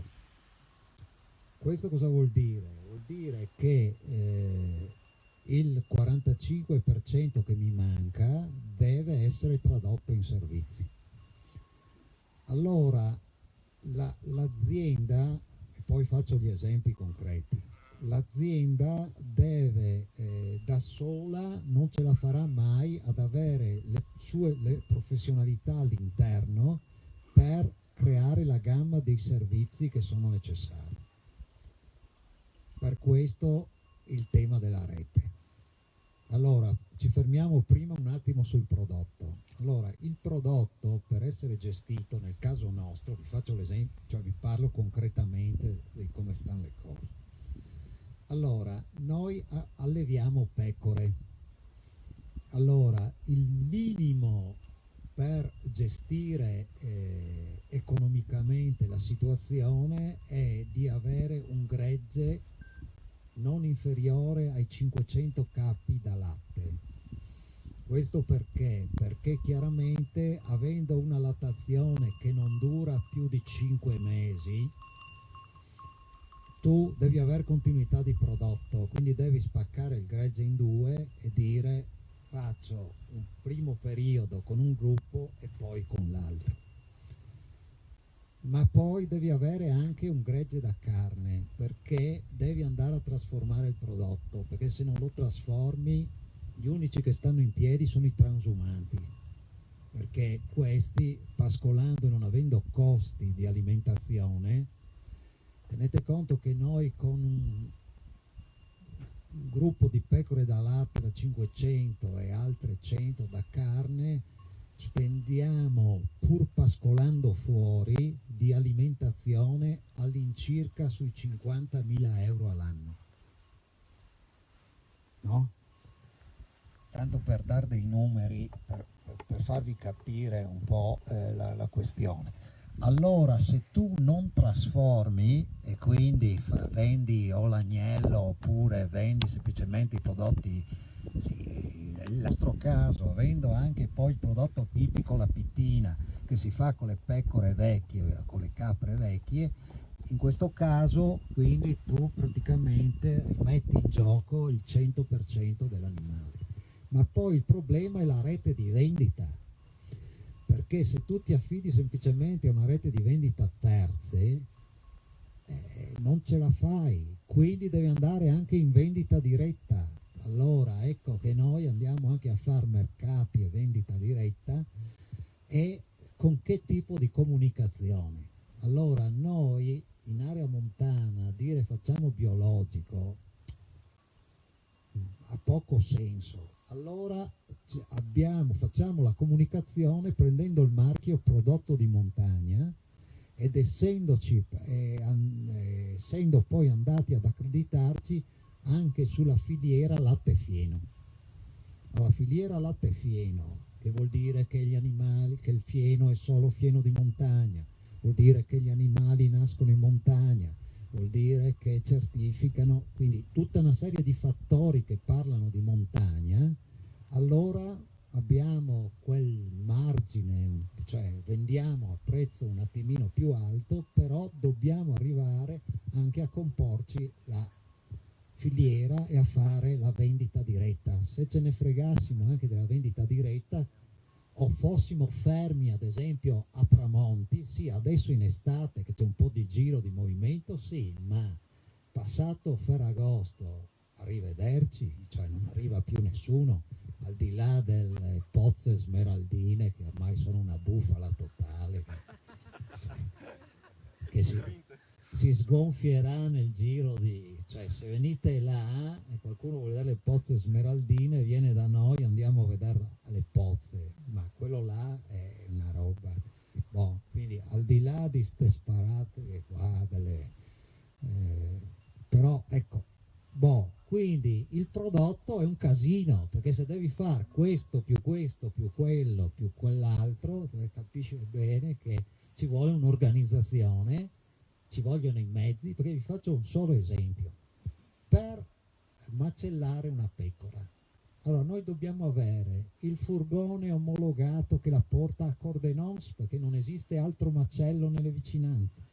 Questo cosa vuol dire? Vuol dire che il 45% che mi manca deve essere tradotto in servizi. Allora l'azienda, e poi faccio gli esempi concreti, l'azienda deve da sola, non ce la farà mai ad avere le professionalità all'interno per creare la gamma dei servizi che sono necessari. Per questo il tema della rete. Allora, ci fermiamo prima un attimo sul prodotto. Allora, il prodotto, per essere gestito, nel caso nostro, vi faccio l'esempio, cioè vi parlo concretamente di come stanno le cose. Allora, noi alleviamo pecore. Allora, il minimo per gestire economicamente la situazione è di avere un gregge non inferiore ai 500 capi da latte. Questo perché? Perché chiaramente, avendo una lattazione che non dura più di 5 mesi, tu devi avere continuità di prodotto, quindi devi spaccare il gregge in due e dire: faccio un primo periodo con un gruppo e poi con l'altro. Ma poi devi avere anche un gregge da carne, perché devi andare a trasformare il prodotto, perché se non lo trasformi, gli unici che stanno in piedi sono i transumanti, perché questi, pascolando e non avendo costi di alimentazione, tenete conto che noi con un gruppo di pecore da latte da 500 e altre 100 da carne spendiamo, pur pascolando fuori, circa sui 50.000 euro all'anno, no? Tanto per dare dei numeri, per farvi capire un po' la questione. Allora, se tu non trasformi e quindi vendi o l'agnello oppure vendi semplicemente i prodotti, sì, nel nostro caso vendo anche poi il prodotto tipico, la pittina, che si fa con le pecore vecchie, con le capre vecchie, in questo caso quindi tu praticamente rimetti in gioco il 100% dell'animale. Ma poi il problema è la rete di vendita, perché se tu ti affidi semplicemente a una rete di vendita terze, non ce la fai, quindi devi andare anche in vendita diretta. Allora ecco che noi andiamo anche a fare mercati e vendita diretta, e con che tipo di comunicazione? Allora noi in area montana dire facciamo biologico ha poco senso. Allora facciamo la comunicazione prendendo il marchio prodotto di montagna ed essendo poi andati ad accreditarci anche sulla filiera latte fieno. La filiera latte fieno, che vuol dire che gli animali, che il fieno è solo fieno di montagna, vuol dire che gli animali nascono in montagna, vuol dire che certificano, quindi tutta una serie di fattori che parlano di montagna. Allora abbiamo quel margine, cioè vendiamo a prezzo un attimino più alto, però dobbiamo arrivare anche a comporci la filiera e a fare la vendita diretta. Se ce ne fregassimo anche della vendita diretta o fossimo fermi ad esempio a tramonti, sì, adesso in estate che c'è un po' di giro di movimento, sì, ma passato Ferragosto arrivederci, cioè non arriva più nessuno, al di là delle pozze smeraldine che ormai sono una bufala totale, che si sgonfierà nel giro di, cioè se venite là e qualcuno vuole vedere le pozze smeraldine viene da noi, andiamo a vedere le pozze, ma quello là è una roba, boh, quindi al di là di ste sparate qua però ecco, boh, quindi il prodotto è un casino, perché se devi fare questo più quello più quell'altro, capisci bene che ci vuole un'organizzazione, ci vogliono i mezzi, perché vi faccio un solo esempio. Per macellare una pecora, allora noi dobbiamo avere il furgone omologato che la porta a Cordenons, perché non esiste altro macello nelle vicinanze.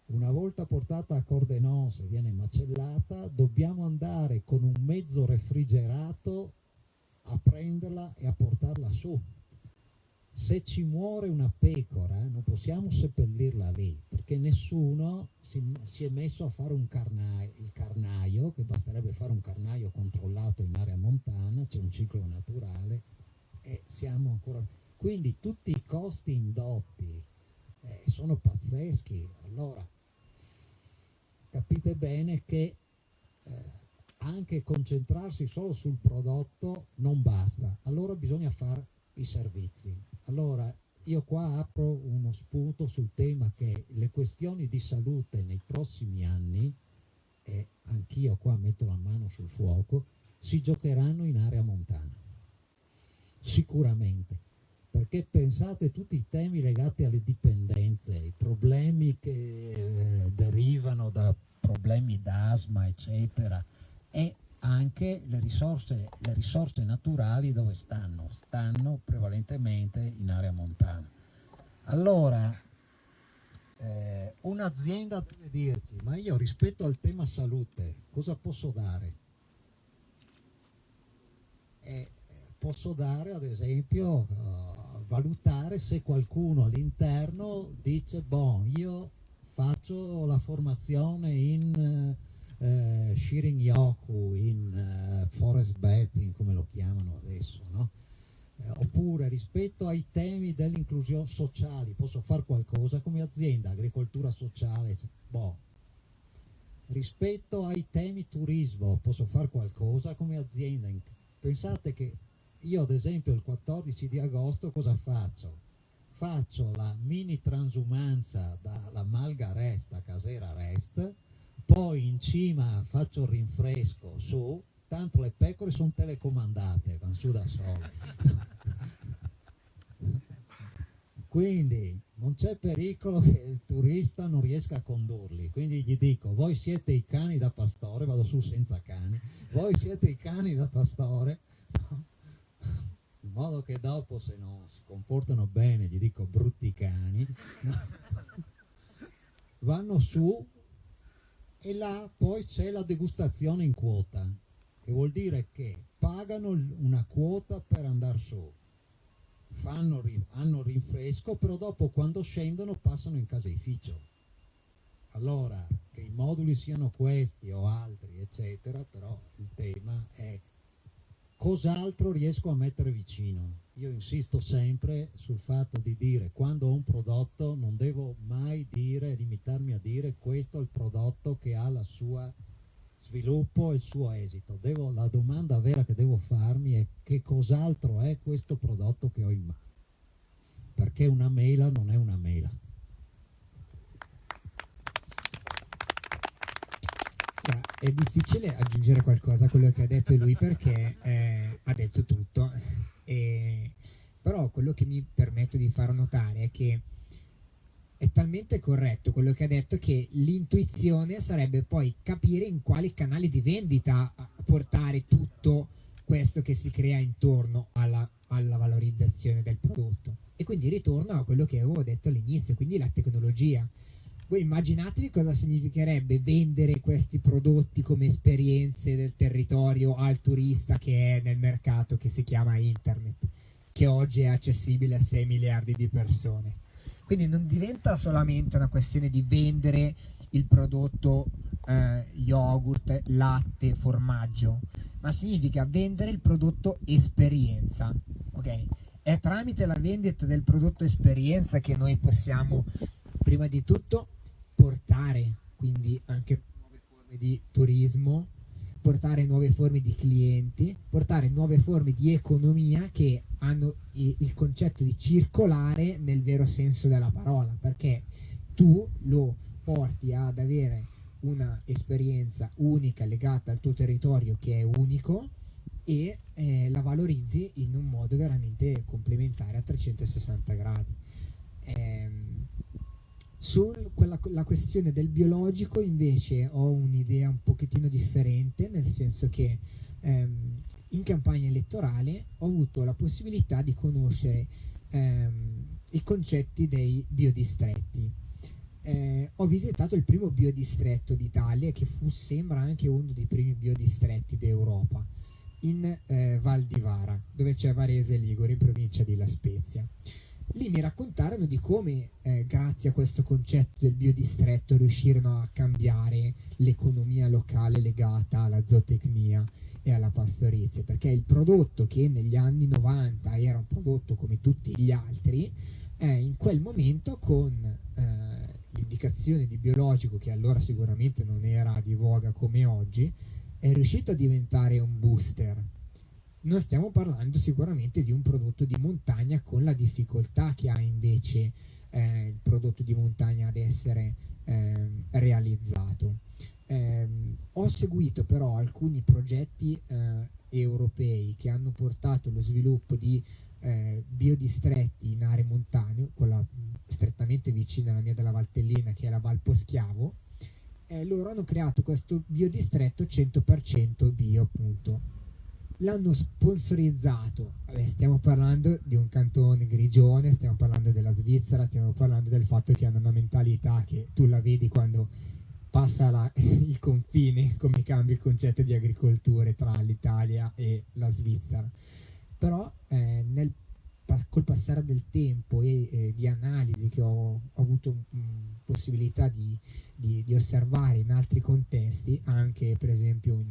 Una volta portata a Cordenons e viene macellata, dobbiamo andare con un mezzo refrigerato a prenderla e a portarla su. Se ci muore una pecora non possiamo seppellirla lì, perché nessuno si è messo a fare il carnaio, che basterebbe fare un carnaio controllato in area montana, c'è un ciclo naturale e siamo ancora... Quindi tutti i costi indotti sono pazzeschi. Allora capite bene che anche concentrarsi solo sul prodotto non basta, allora bisogna fare i servizi. Allora io qua apro uno spunto sul tema che le questioni di salute nei prossimi anni, e anch'io qua metto la mano sul fuoco, si giocheranno in area montana, sicuramente, perché pensate tutti i temi legati alle dipendenze, i problemi che derivano da problemi d'asma eccetera, e anche le risorse naturali dove stanno prevalentemente in area montana. Allora un'azienda deve dirci, ma io rispetto al tema salute cosa posso dare? Posso dare ad esempio valutare se qualcuno all'interno dice io faccio la formazione in Shirin-yoku, in forest bathing come lo chiamano adesso, no? Oppure rispetto ai temi dell'inclusione sociali posso fare qualcosa come azienda, agricoltura sociale, rispetto ai temi turismo posso fare qualcosa come azienda. Pensate che io ad esempio il 14 di agosto cosa faccio? Faccio la mini transumanza dalla Malgaresta, che la sera rest, poi in cima faccio il rinfresco su, tanto le pecore sono telecomandate, vanno su da sole. Quindi non c'è pericolo che il turista non riesca a condurli, quindi gli dico: voi siete i cani da pastore, vado su senza cani, voi siete i cani da pastore, no? In modo che dopo, se non si comportano bene, gli dico brutti cani, no? Vanno su e là poi c'è la degustazione in quota, che vuol dire che pagano una quota per andare su, hanno rinfresco, però dopo quando scendono passano in caseificio. Allora, che i moduli siano questi o altri, eccetera, però il tema è cos'altro riesco a mettere vicino. Io insisto sempre sul fatto di dire, quando ho un prodotto non devo mai limitarmi a dire questo è il prodotto che ha la sua sviluppo e il suo esito. La domanda vera che devo farmi è: che cos'altro è questo prodotto che ho in mano? Perché una mela non è una mela. È difficile aggiungere qualcosa a quello che ha detto lui, perché ha detto tutto, però quello che mi permetto di far notare è che è talmente corretto quello che ha detto che l'intuizione sarebbe poi capire in quali canali di vendita portare tutto questo che si crea intorno alla valorizzazione del prodotto. E quindi ritorno a quello che avevo detto all'inizio, quindi la tecnologia. Voi immaginatevi cosa significherebbe vendere questi prodotti come esperienze del territorio al turista che è nel mercato che si chiama internet, che oggi è accessibile a 6 miliardi di persone. Quindi non diventa solamente una questione di vendere il prodotto yogurt, latte, formaggio, ma significa vendere il prodotto esperienza, ok? È tramite la vendita del prodotto esperienza che noi possiamo prima di tutto portare quindi anche nuove forme di turismo, portare nuove forme di clienti, portare nuove forme di economia che hanno il concetto di circolare nel vero senso della parola, perché tu lo porti ad avere una esperienza unica legata al tuo territorio che è unico e la valorizzi in un modo veramente complementare a 360 gradi. La questione del biologico invece ho un'idea un pochettino differente, nel senso che in campagna elettorale ho avuto la possibilità di conoscere i concetti dei biodistretti. Ho visitato il primo biodistretto d'Italia, che sembra anche uno dei primi biodistretti d'Europa, in Val di Vara, dove c'è Varese e Ligure, in provincia di La Spezia. Lì mi raccontarono di come grazie a questo concetto del biodistretto riuscirono a cambiare l'economia locale legata alla zootecnia e alla pastorizia, perché il prodotto che negli anni 90 era un prodotto come tutti gli altri, in quel momento con l'indicazione di biologico, che allora sicuramente non era di voga come oggi, è riuscito a diventare un booster. Non stiamo parlando sicuramente di un prodotto di montagna con la difficoltà che ha invece il prodotto di montagna ad essere realizzato. Ho seguito però alcuni progetti europei che hanno portato allo sviluppo di biodistretti in aree montane, quella strettamente vicina alla mia della Valtellina, che è la Val Poschiavo. Loro hanno creato questo biodistretto 100% bio, appunto. L'hanno sponsorizzato. Stiamo parlando di un cantone grigione, stiamo parlando della Svizzera, stiamo parlando del fatto che hanno una mentalità che tu la vedi quando passa il confine, come cambia il concetto di agricoltura tra l'Italia e la Svizzera. Però col passare del tempo e di analisi che ho avuto possibilità di osservare in altri contesti, anche per esempio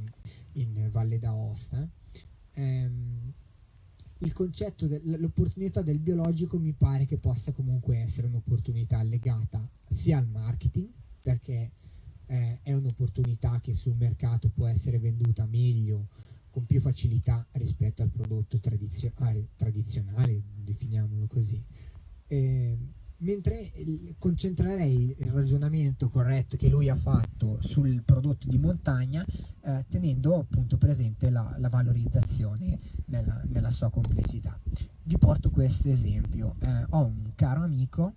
in Valle d'Aosta, il concetto l'opportunità del biologico mi pare che possa comunque essere un'opportunità legata sia al marketing, perché è un'opportunità che sul mercato può essere venduta meglio, con più facilità rispetto al prodotto tradizionale, definiamolo così, mentre concentrerei il ragionamento corretto che lui ha fatto sul prodotto di montagna, tenendo appunto presente la valorizzazione nella sua complessità. Vi porto questo esempio. Ho un caro amico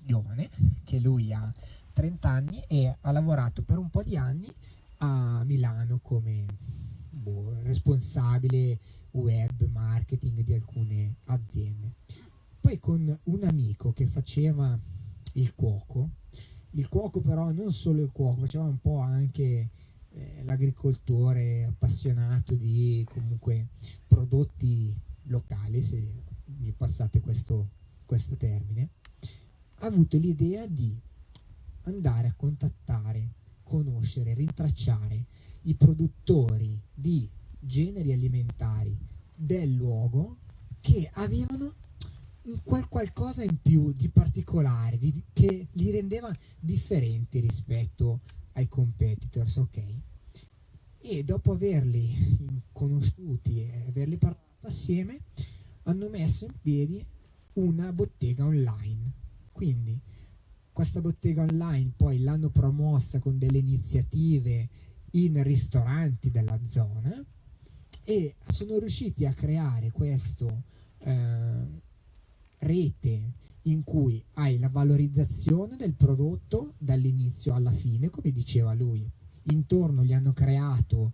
giovane, che lui ha 30 anni e ha lavorato per un po' di anni a Milano come responsabile web marketing di alcune aziende. Poi con un amico che faceva il cuoco però non solo il cuoco, faceva un po' anche l'agricoltore appassionato di comunque prodotti locali, se mi passate questo termine, ha avuto l'idea di andare a contattare, conoscere, rintracciare i produttori di generi alimentari del luogo che avevano qualcosa in più di particolare, che li rendeva differenti rispetto ai competitors, ok? E dopo averli conosciuti e averli parlato assieme, hanno messo in piedi una bottega online. Quindi questa bottega online poi l'hanno promossa con delle iniziative in ristoranti della zona e sono riusciti a creare questo rete in cui hai la valorizzazione del prodotto dall'inizio alla fine, come diceva lui. Intorno gli hanno creato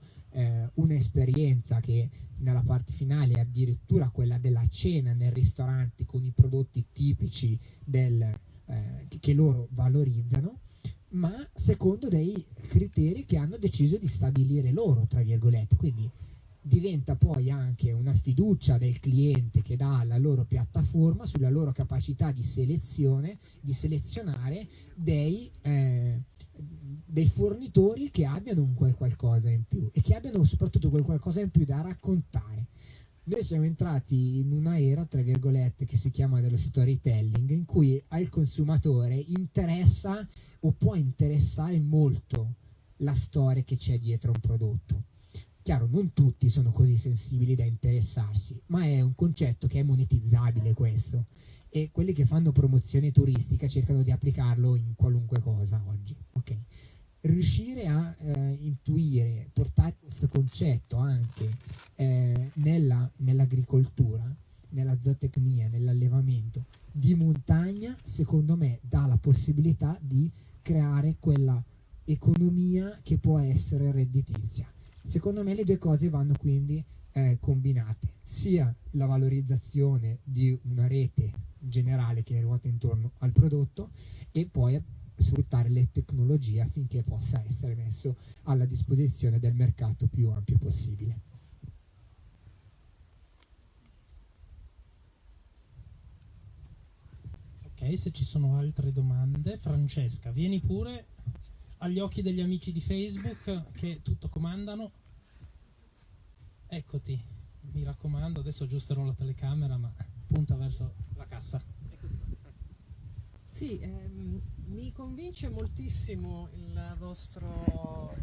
un'esperienza che nella parte finale è addirittura quella della cena nel ristorante con i prodotti tipici che loro valorizzano, ma secondo dei criteri che hanno deciso di stabilire loro, tra virgolette. Quindi diventa poi anche una fiducia del cliente che dà alla loro piattaforma sulla loro capacità di selezionare dei fornitori che abbiano un qualcosa in più e che abbiano soprattutto quel qualcosa in più da raccontare. Noi siamo entrati in una era, tra virgolette, che si chiama dello storytelling, in cui al consumatore interessa o può interessare molto la storia che c'è dietro un prodotto. Chiaro, non tutti sono così sensibili da interessarsi, ma è un concetto che è monetizzabile questo, e quelli che fanno promozione turistica cercano di applicarlo in qualunque cosa oggi, ok? Riuscire a intuire, portare questo concetto anche nell'agricoltura, nella zootecnia, nell'allevamento di montagna, secondo me dà la possibilità di creare quella economia che può essere redditizia. Secondo me le due cose vanno quindi combinate, sia la valorizzazione di una rete generale che ruota intorno al prodotto e poi sfruttare le tecnologie affinché possa essere messo alla disposizione del mercato più ampio possibile. Ok, se ci sono altre domande, Francesca, vieni pure agli occhi degli amici di Facebook che tutto comandano. Eccoti, mi raccomando, adesso aggiusterò la telecamera, ma punta verso la cassa. Sì, mi convince moltissimo quello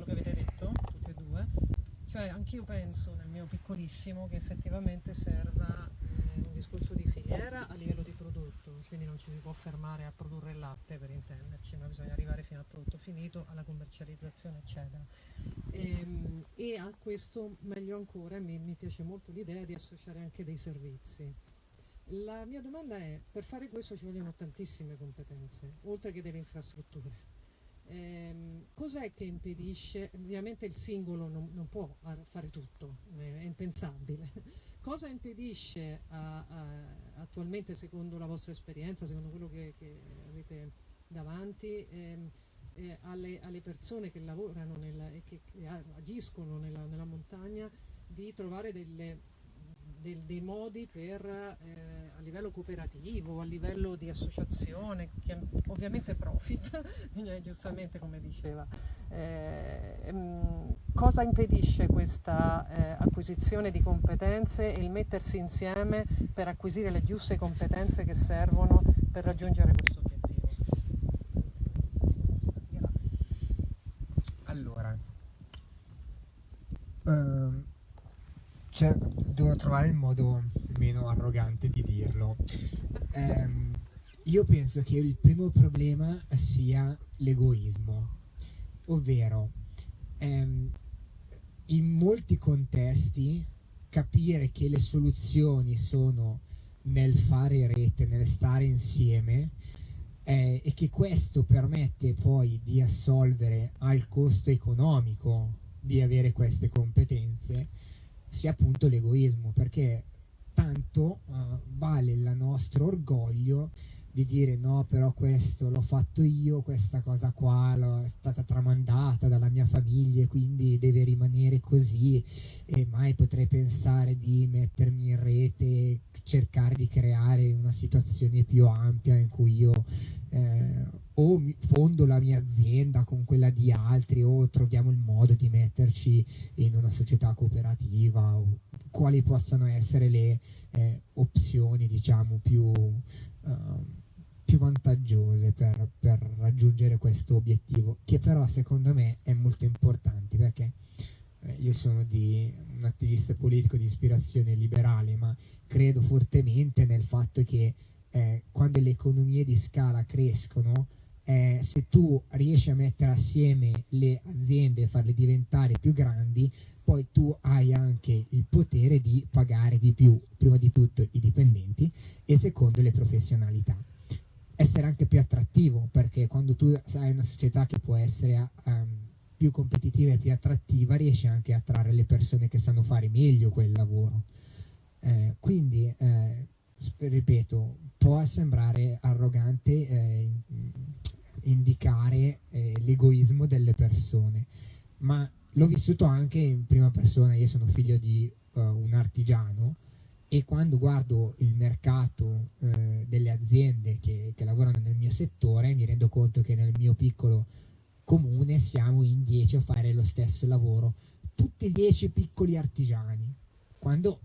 che avete detto, tutti e due. Cioè, anch'io penso nel mio piccolissimo che effettivamente serva un discorso di filiera a livello di prodotto, quindi non ci si può fermare a produrre il latte, per intenderci, ma bisogna arrivare fino al prodotto finito, alla commercializzazione, eccetera. E a questo, meglio ancora, mi piace molto l'idea di associare anche dei servizi. La mia domanda è, per fare questo ci vogliono tantissime competenze, oltre che delle infrastrutture. Cos'è che impedisce? Ovviamente il singolo non può fare tutto, è impensabile. Cosa impedisce attualmente, secondo la vostra esperienza, secondo quello che avete davanti, alle persone che lavorano e che agiscono nella montagna, di trovare dei modi per a livello cooperativo, a livello di associazione, che ovviamente profit, giustamente come diceva. Cosa impedisce questa acquisizione di competenze e il mettersi insieme per acquisire le giuste competenze che servono per raggiungere questo obiettivo? Allora, devo trovare il modo meno arrogante di dirlo. Io penso che il primo problema sia l'egoismo, ovvero in molti contesti capire che le soluzioni sono nel fare rete, nel stare insieme, e che questo permette poi di assolvere al costo economico di avere queste competenze, sia appunto l'egoismo, perché tanto vale il nostro orgoglio di dire no, però questo l'ho fatto io, questa cosa qua è stata tramandata dalla mia famiglia e quindi deve rimanere così, e mai potrei pensare di mettermi in rete, cercare di creare una situazione più ampia in cui io o fondo la mia azienda con quella di altri, o troviamo il modo di metterci in una società cooperativa, o quali possano essere le opzioni, diciamo, più vantaggiose per raggiungere questo obiettivo, che però secondo me è molto importante, perché io sono un attivista politico di ispirazione liberale, ma credo fortemente nel fatto che quando le economie di scala crescono, se tu riesci a mettere assieme le aziende e farle diventare più grandi, poi tu hai anche il potere di pagare di più, prima di tutto i dipendenti e secondo le professionalità. Essere anche più attrattivo, perché quando tu hai una società che può essere più competitiva e più attrattiva, riesci anche a attrarre le persone che sanno fare meglio quel lavoro. Quindi, ripeto, può sembrare arrogante indicare l'egoismo delle persone, ma l'ho vissuto anche in prima persona. Io sono figlio di un artigiano, e quando guardo il mercato delle aziende che lavorano nel mio settore, mi rendo conto che nel mio piccolo comune siamo in 10 a fare lo stesso lavoro, tutti 10 piccoli artigiani, quando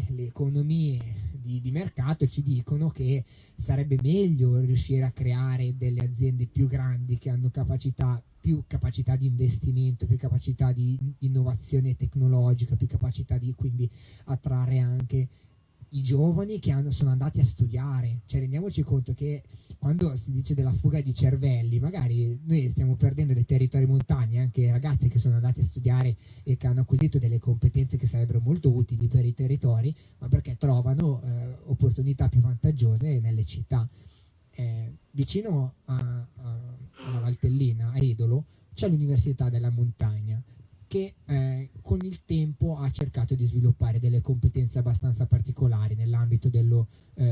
le economie di mercato ci dicono che sarebbe meglio riuscire a creare delle aziende più grandi che hanno più capacità di investimento, più capacità di innovazione tecnologica, più capacità di quindi attrarre anche i giovani che sono andati a studiare. Cioè, rendiamoci conto che quando si dice della fuga di cervelli, magari noi stiamo perdendo dei territori montani, anche ragazzi che sono andati a studiare e che hanno acquisito delle competenze che sarebbero molto utili per i territori, ma perché trovano opportunità più vantaggiose nelle città. Vicino alla Valtellina, a Edolo, c'è l'Università della Montagna, che con il tempo ha cercato di sviluppare delle competenze abbastanza particolari nell'ambito dello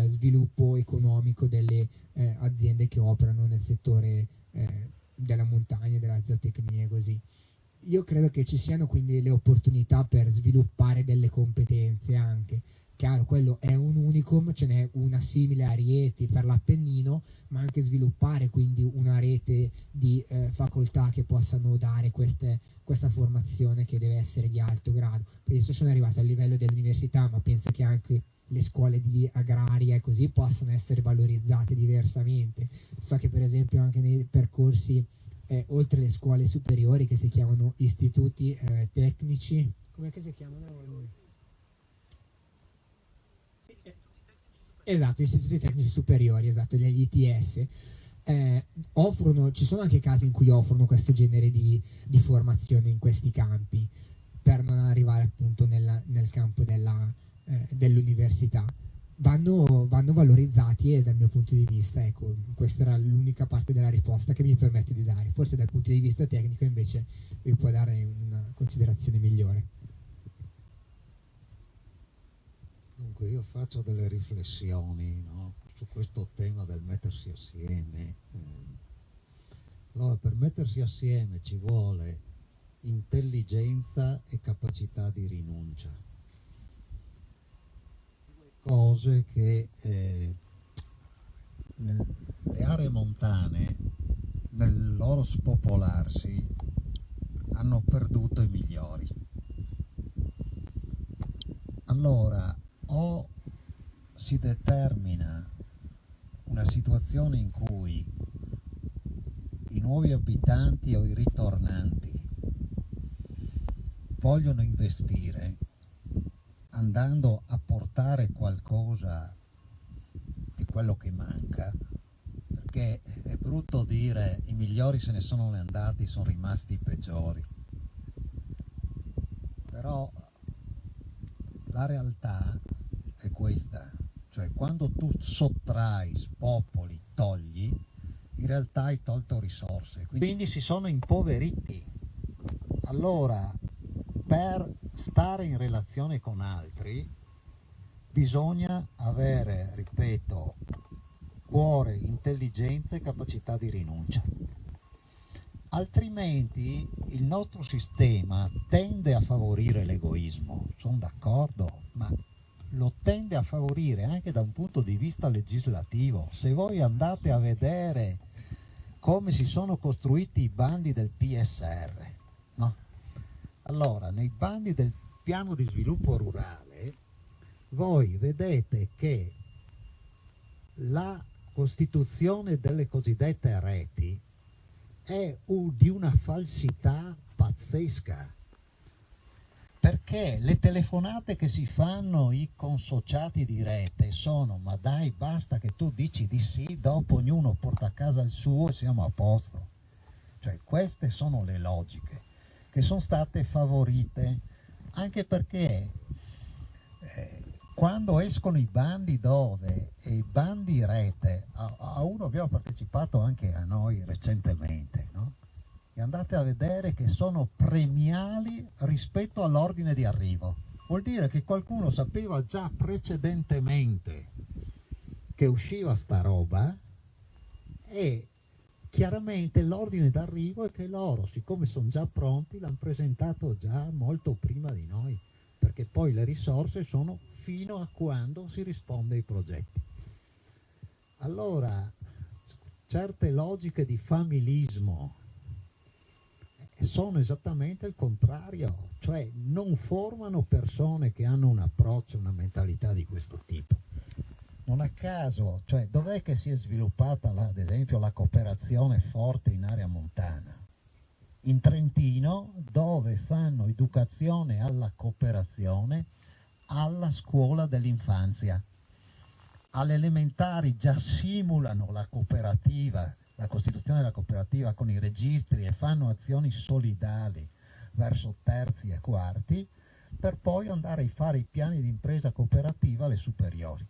sviluppo economico delle aziende che operano nel settore della montagna, della zootecnia e così. Io credo che ci siano quindi le opportunità per sviluppare delle competenze anche. Chiaro, quello è un unicum, ce n'è una simile a Rieti per l'Appennino, ma anche sviluppare quindi una rete di facoltà che possano dare questa formazione che deve essere di alto grado. Adesso sono arrivato al livello dell'università, ma penso che anche le scuole di agraria e così possano essere valorizzate diversamente. So che per esempio anche nei percorsi oltre le scuole superiori, che si chiamano istituti tecnici, come si chiamano? Esatto, istituti tecnici superiori, esatto, gli ITS, ci sono anche casi in cui offrono questo genere di formazione in questi campi, per non arrivare appunto nel campo dell'università. Vanno valorizzati, e dal mio punto di vista, ecco, questa era l'unica parte della risposta che mi permetto di dare. Forse dal punto di vista tecnico invece vi può dare una considerazione migliore. Dunque, io faccio delle riflessioni, no, su questo tema del mettersi assieme. Allora, per mettersi assieme ci vuole intelligenza e capacità di rinuncia, cose che nelle aree montane, nel loro spopolarsi, hanno perduto i migliori. Allora, o si determina una situazione in cui i nuovi abitanti o i ritornanti vogliono investire andando a portare qualcosa di quello che manca, che è brutto dire i migliori se ne sono andati, sono rimasti i peggiori. Però la realtà è questa, cioè quando tu sottrai, spopoli, togli, in realtà hai tolto risorse, quindi si sono impoveriti. Allora, per stare in relazione con altri bisogna avere, ripeto, cuore, intelligenza e capacità di rinuncia. Altrimenti il nostro sistema tende a favorire l'egoismo, sono d'accordo, ma lo tende a favorire anche da un punto di vista legislativo. Se voi andate a vedere come si sono costruiti i bandi del PSR, no? Allora, nei bandi del piano di sviluppo rurale, voi vedete che la costituzione delle cosiddette reti è di una falsità pazzesca, perché le telefonate che si fanno i consociati di rete sono: ma dai, basta che tu dici di sì, dopo ognuno porta a casa il suo e siamo a posto. Cioè, queste sono le logiche che sono state favorite, anche perché quando escono i bandi e i bandi rete, a uno abbiamo partecipato anche a noi recentemente, no? E andate a vedere che sono premiali rispetto all'ordine di arrivo. Vuol dire che qualcuno sapeva già precedentemente che usciva sta roba, e chiaramente l'ordine d'arrivo è che loro, siccome sono già pronti, l'hanno presentato già molto prima di noi, perché poi le risorse sono fino a quando si risponde ai progetti. Allora, certe logiche di familismo sono esattamente il contrario, cioè non formano persone che hanno un approccio, una mentalità di questo tipo. Non a caso, cioè, dov'è che si è sviluppata ad esempio la cooperazione forte in area montana? In Trentino, dove fanno educazione alla cooperazione alla scuola dell'infanzia. Alle elementari già simulano la cooperativa, la costituzione della cooperativa con i registri, e fanno azioni solidali verso terzi e quarti, per poi andare a fare i piani di impresa cooperativa alle superiori.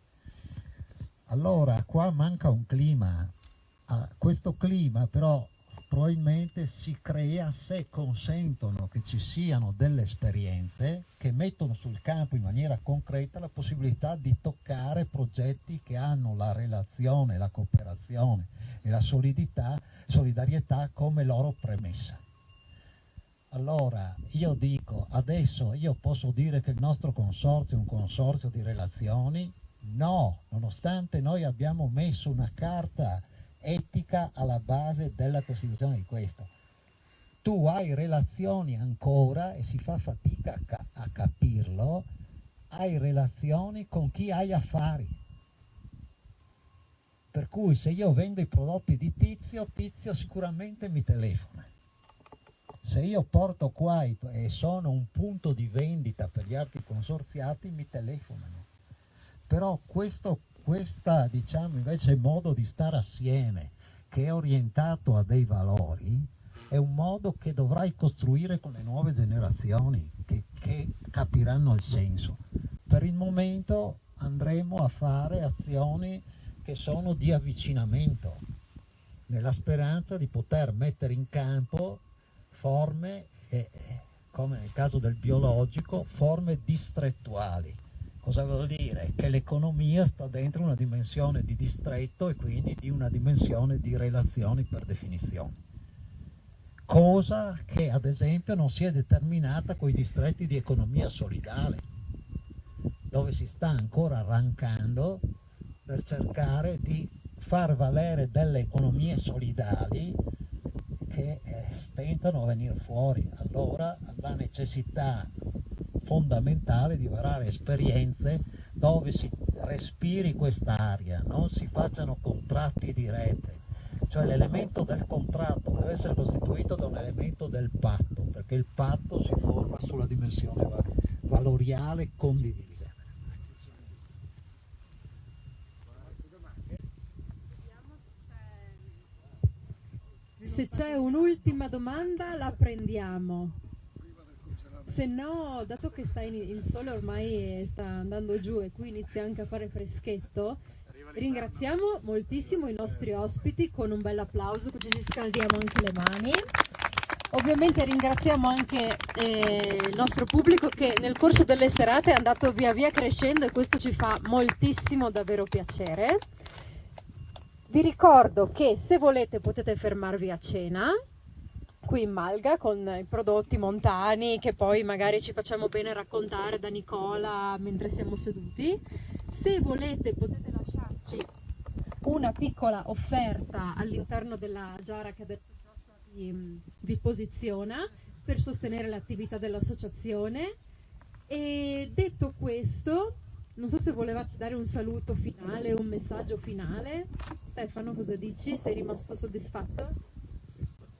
Allora qua manca un clima, questo clima però probabilmente si crea se consentono che ci siano delle esperienze che mettono sul campo in maniera concreta la possibilità di toccare progetti che hanno la relazione, la cooperazione e la solidarietà come loro premessa. Allora io dico, adesso io posso dire che il nostro consorzio è un consorzio di relazioni? No, nonostante noi abbiamo messo una carta etica alla base della costituzione di questo. Tu hai relazioni ancora, e si fa fatica a capirlo, hai relazioni con chi hai affari. Per cui se io vendo i prodotti di Tizio, Tizio sicuramente mi telefona. Se io porto qua e sono un punto di vendita per gli altri consorziati, mi telefonano. Però questa diciamo invece modo di stare assieme, che è orientato a dei valori, è un modo che dovrai costruire con le nuove generazioni che capiranno il senso. Per il momento andremo a fare azioni che sono di avvicinamento, nella speranza di poter mettere in campo forme, come nel caso del biologico, forme distrettuali. Cosa vuol dire? Che l'economia sta dentro una dimensione di distretto e quindi di una dimensione di relazioni per definizione. Cosa che ad esempio non si è determinata con i distretti di economia solidale, dove si sta ancora arrancando per cercare di far valere delle economie solidali che stentano a venire fuori. Allora la necessità fondamentale di varare esperienze dove si respiri quest'aria, non si facciano contratti di rete, cioè l'elemento del contratto deve essere costituito da un elemento del patto, perché il patto si forma sulla dimensione valoriale condivisa. Vediamo se c'è Se c'è un'ultima domanda la prendiamo. Se no, dato che il sole ormai sta andando giù e qui inizia anche a fare freschetto, ringraziamo moltissimo i nostri ospiti con un bel applauso, così ci scaldiamo anche le mani. Ovviamente ringraziamo anche il nostro pubblico che nel corso delle serate è andato via via crescendo e questo ci fa moltissimo davvero piacere. Vi ricordo che se volete potete fermarvi a cena qui in Malga con i prodotti montani che poi magari ci facciamo bene raccontare da Nicola mentre siamo seduti. Se volete potete lasciarci una piccola offerta all'interno della giara che adesso vi posiziona per sostenere l'attività dell'associazione. E detto questo, non so se volevate dare un saluto finale, un messaggio finale. Stefano, cosa dici? Sei rimasto soddisfatto?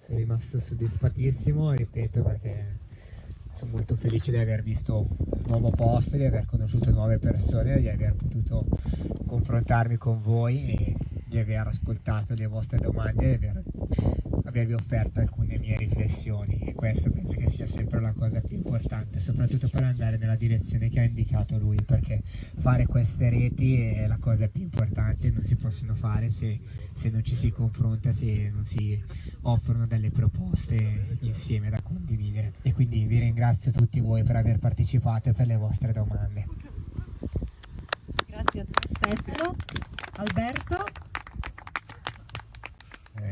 Sono rimasto soddisfattissimo, ripeto, perché sono molto felice di aver visto un nuovo posto, di aver conosciuto nuove persone, di aver potuto confrontarmi con voi e di aver ascoltato le vostre domande e di avervi offerto alcune mie riflessioni, e questo penso che sia sempre la cosa più importante, soprattutto per andare nella direzione che ha indicato lui, perché fare queste reti è la cosa più importante, non si possono fare se non ci si confronta, se non si offrono delle proposte insieme da condividere. E quindi vi ringrazio tutti voi per aver partecipato e per le vostre domande. Grazie a te Stefano. Alberto?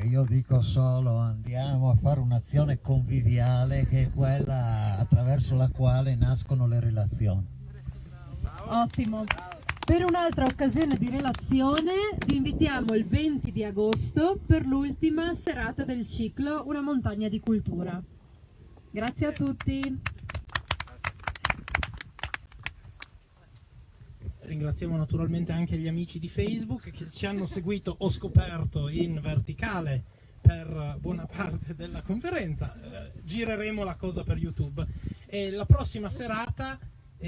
Io dico solo andiamo a fare un'azione conviviale che è quella attraverso la quale nascono le relazioni. Ottimo. Per un'altra occasione di relazione vi invitiamo il 20 di agosto per l'ultima serata del ciclo Una montagna di cultura. Grazie a tutti. Ringraziamo naturalmente anche gli amici di Facebook che ci hanno seguito, ho scoperto, in verticale per buona parte della conferenza. Gireremo la cosa per YouTube. E la prossima serata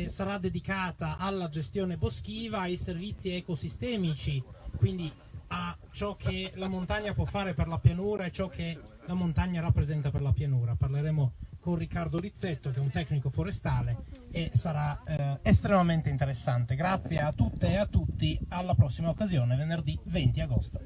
sarà dedicata alla gestione boschiva, ai servizi ecosistemici, quindi a ciò che la montagna può fare per la pianura e ciò che la montagna rappresenta per la pianura. Parleremo con Riccardo Rizzetto, che è un tecnico forestale, e sarà estremamente interessante. Grazie a tutte e a tutti, alla prossima occasione, venerdì 20 agosto.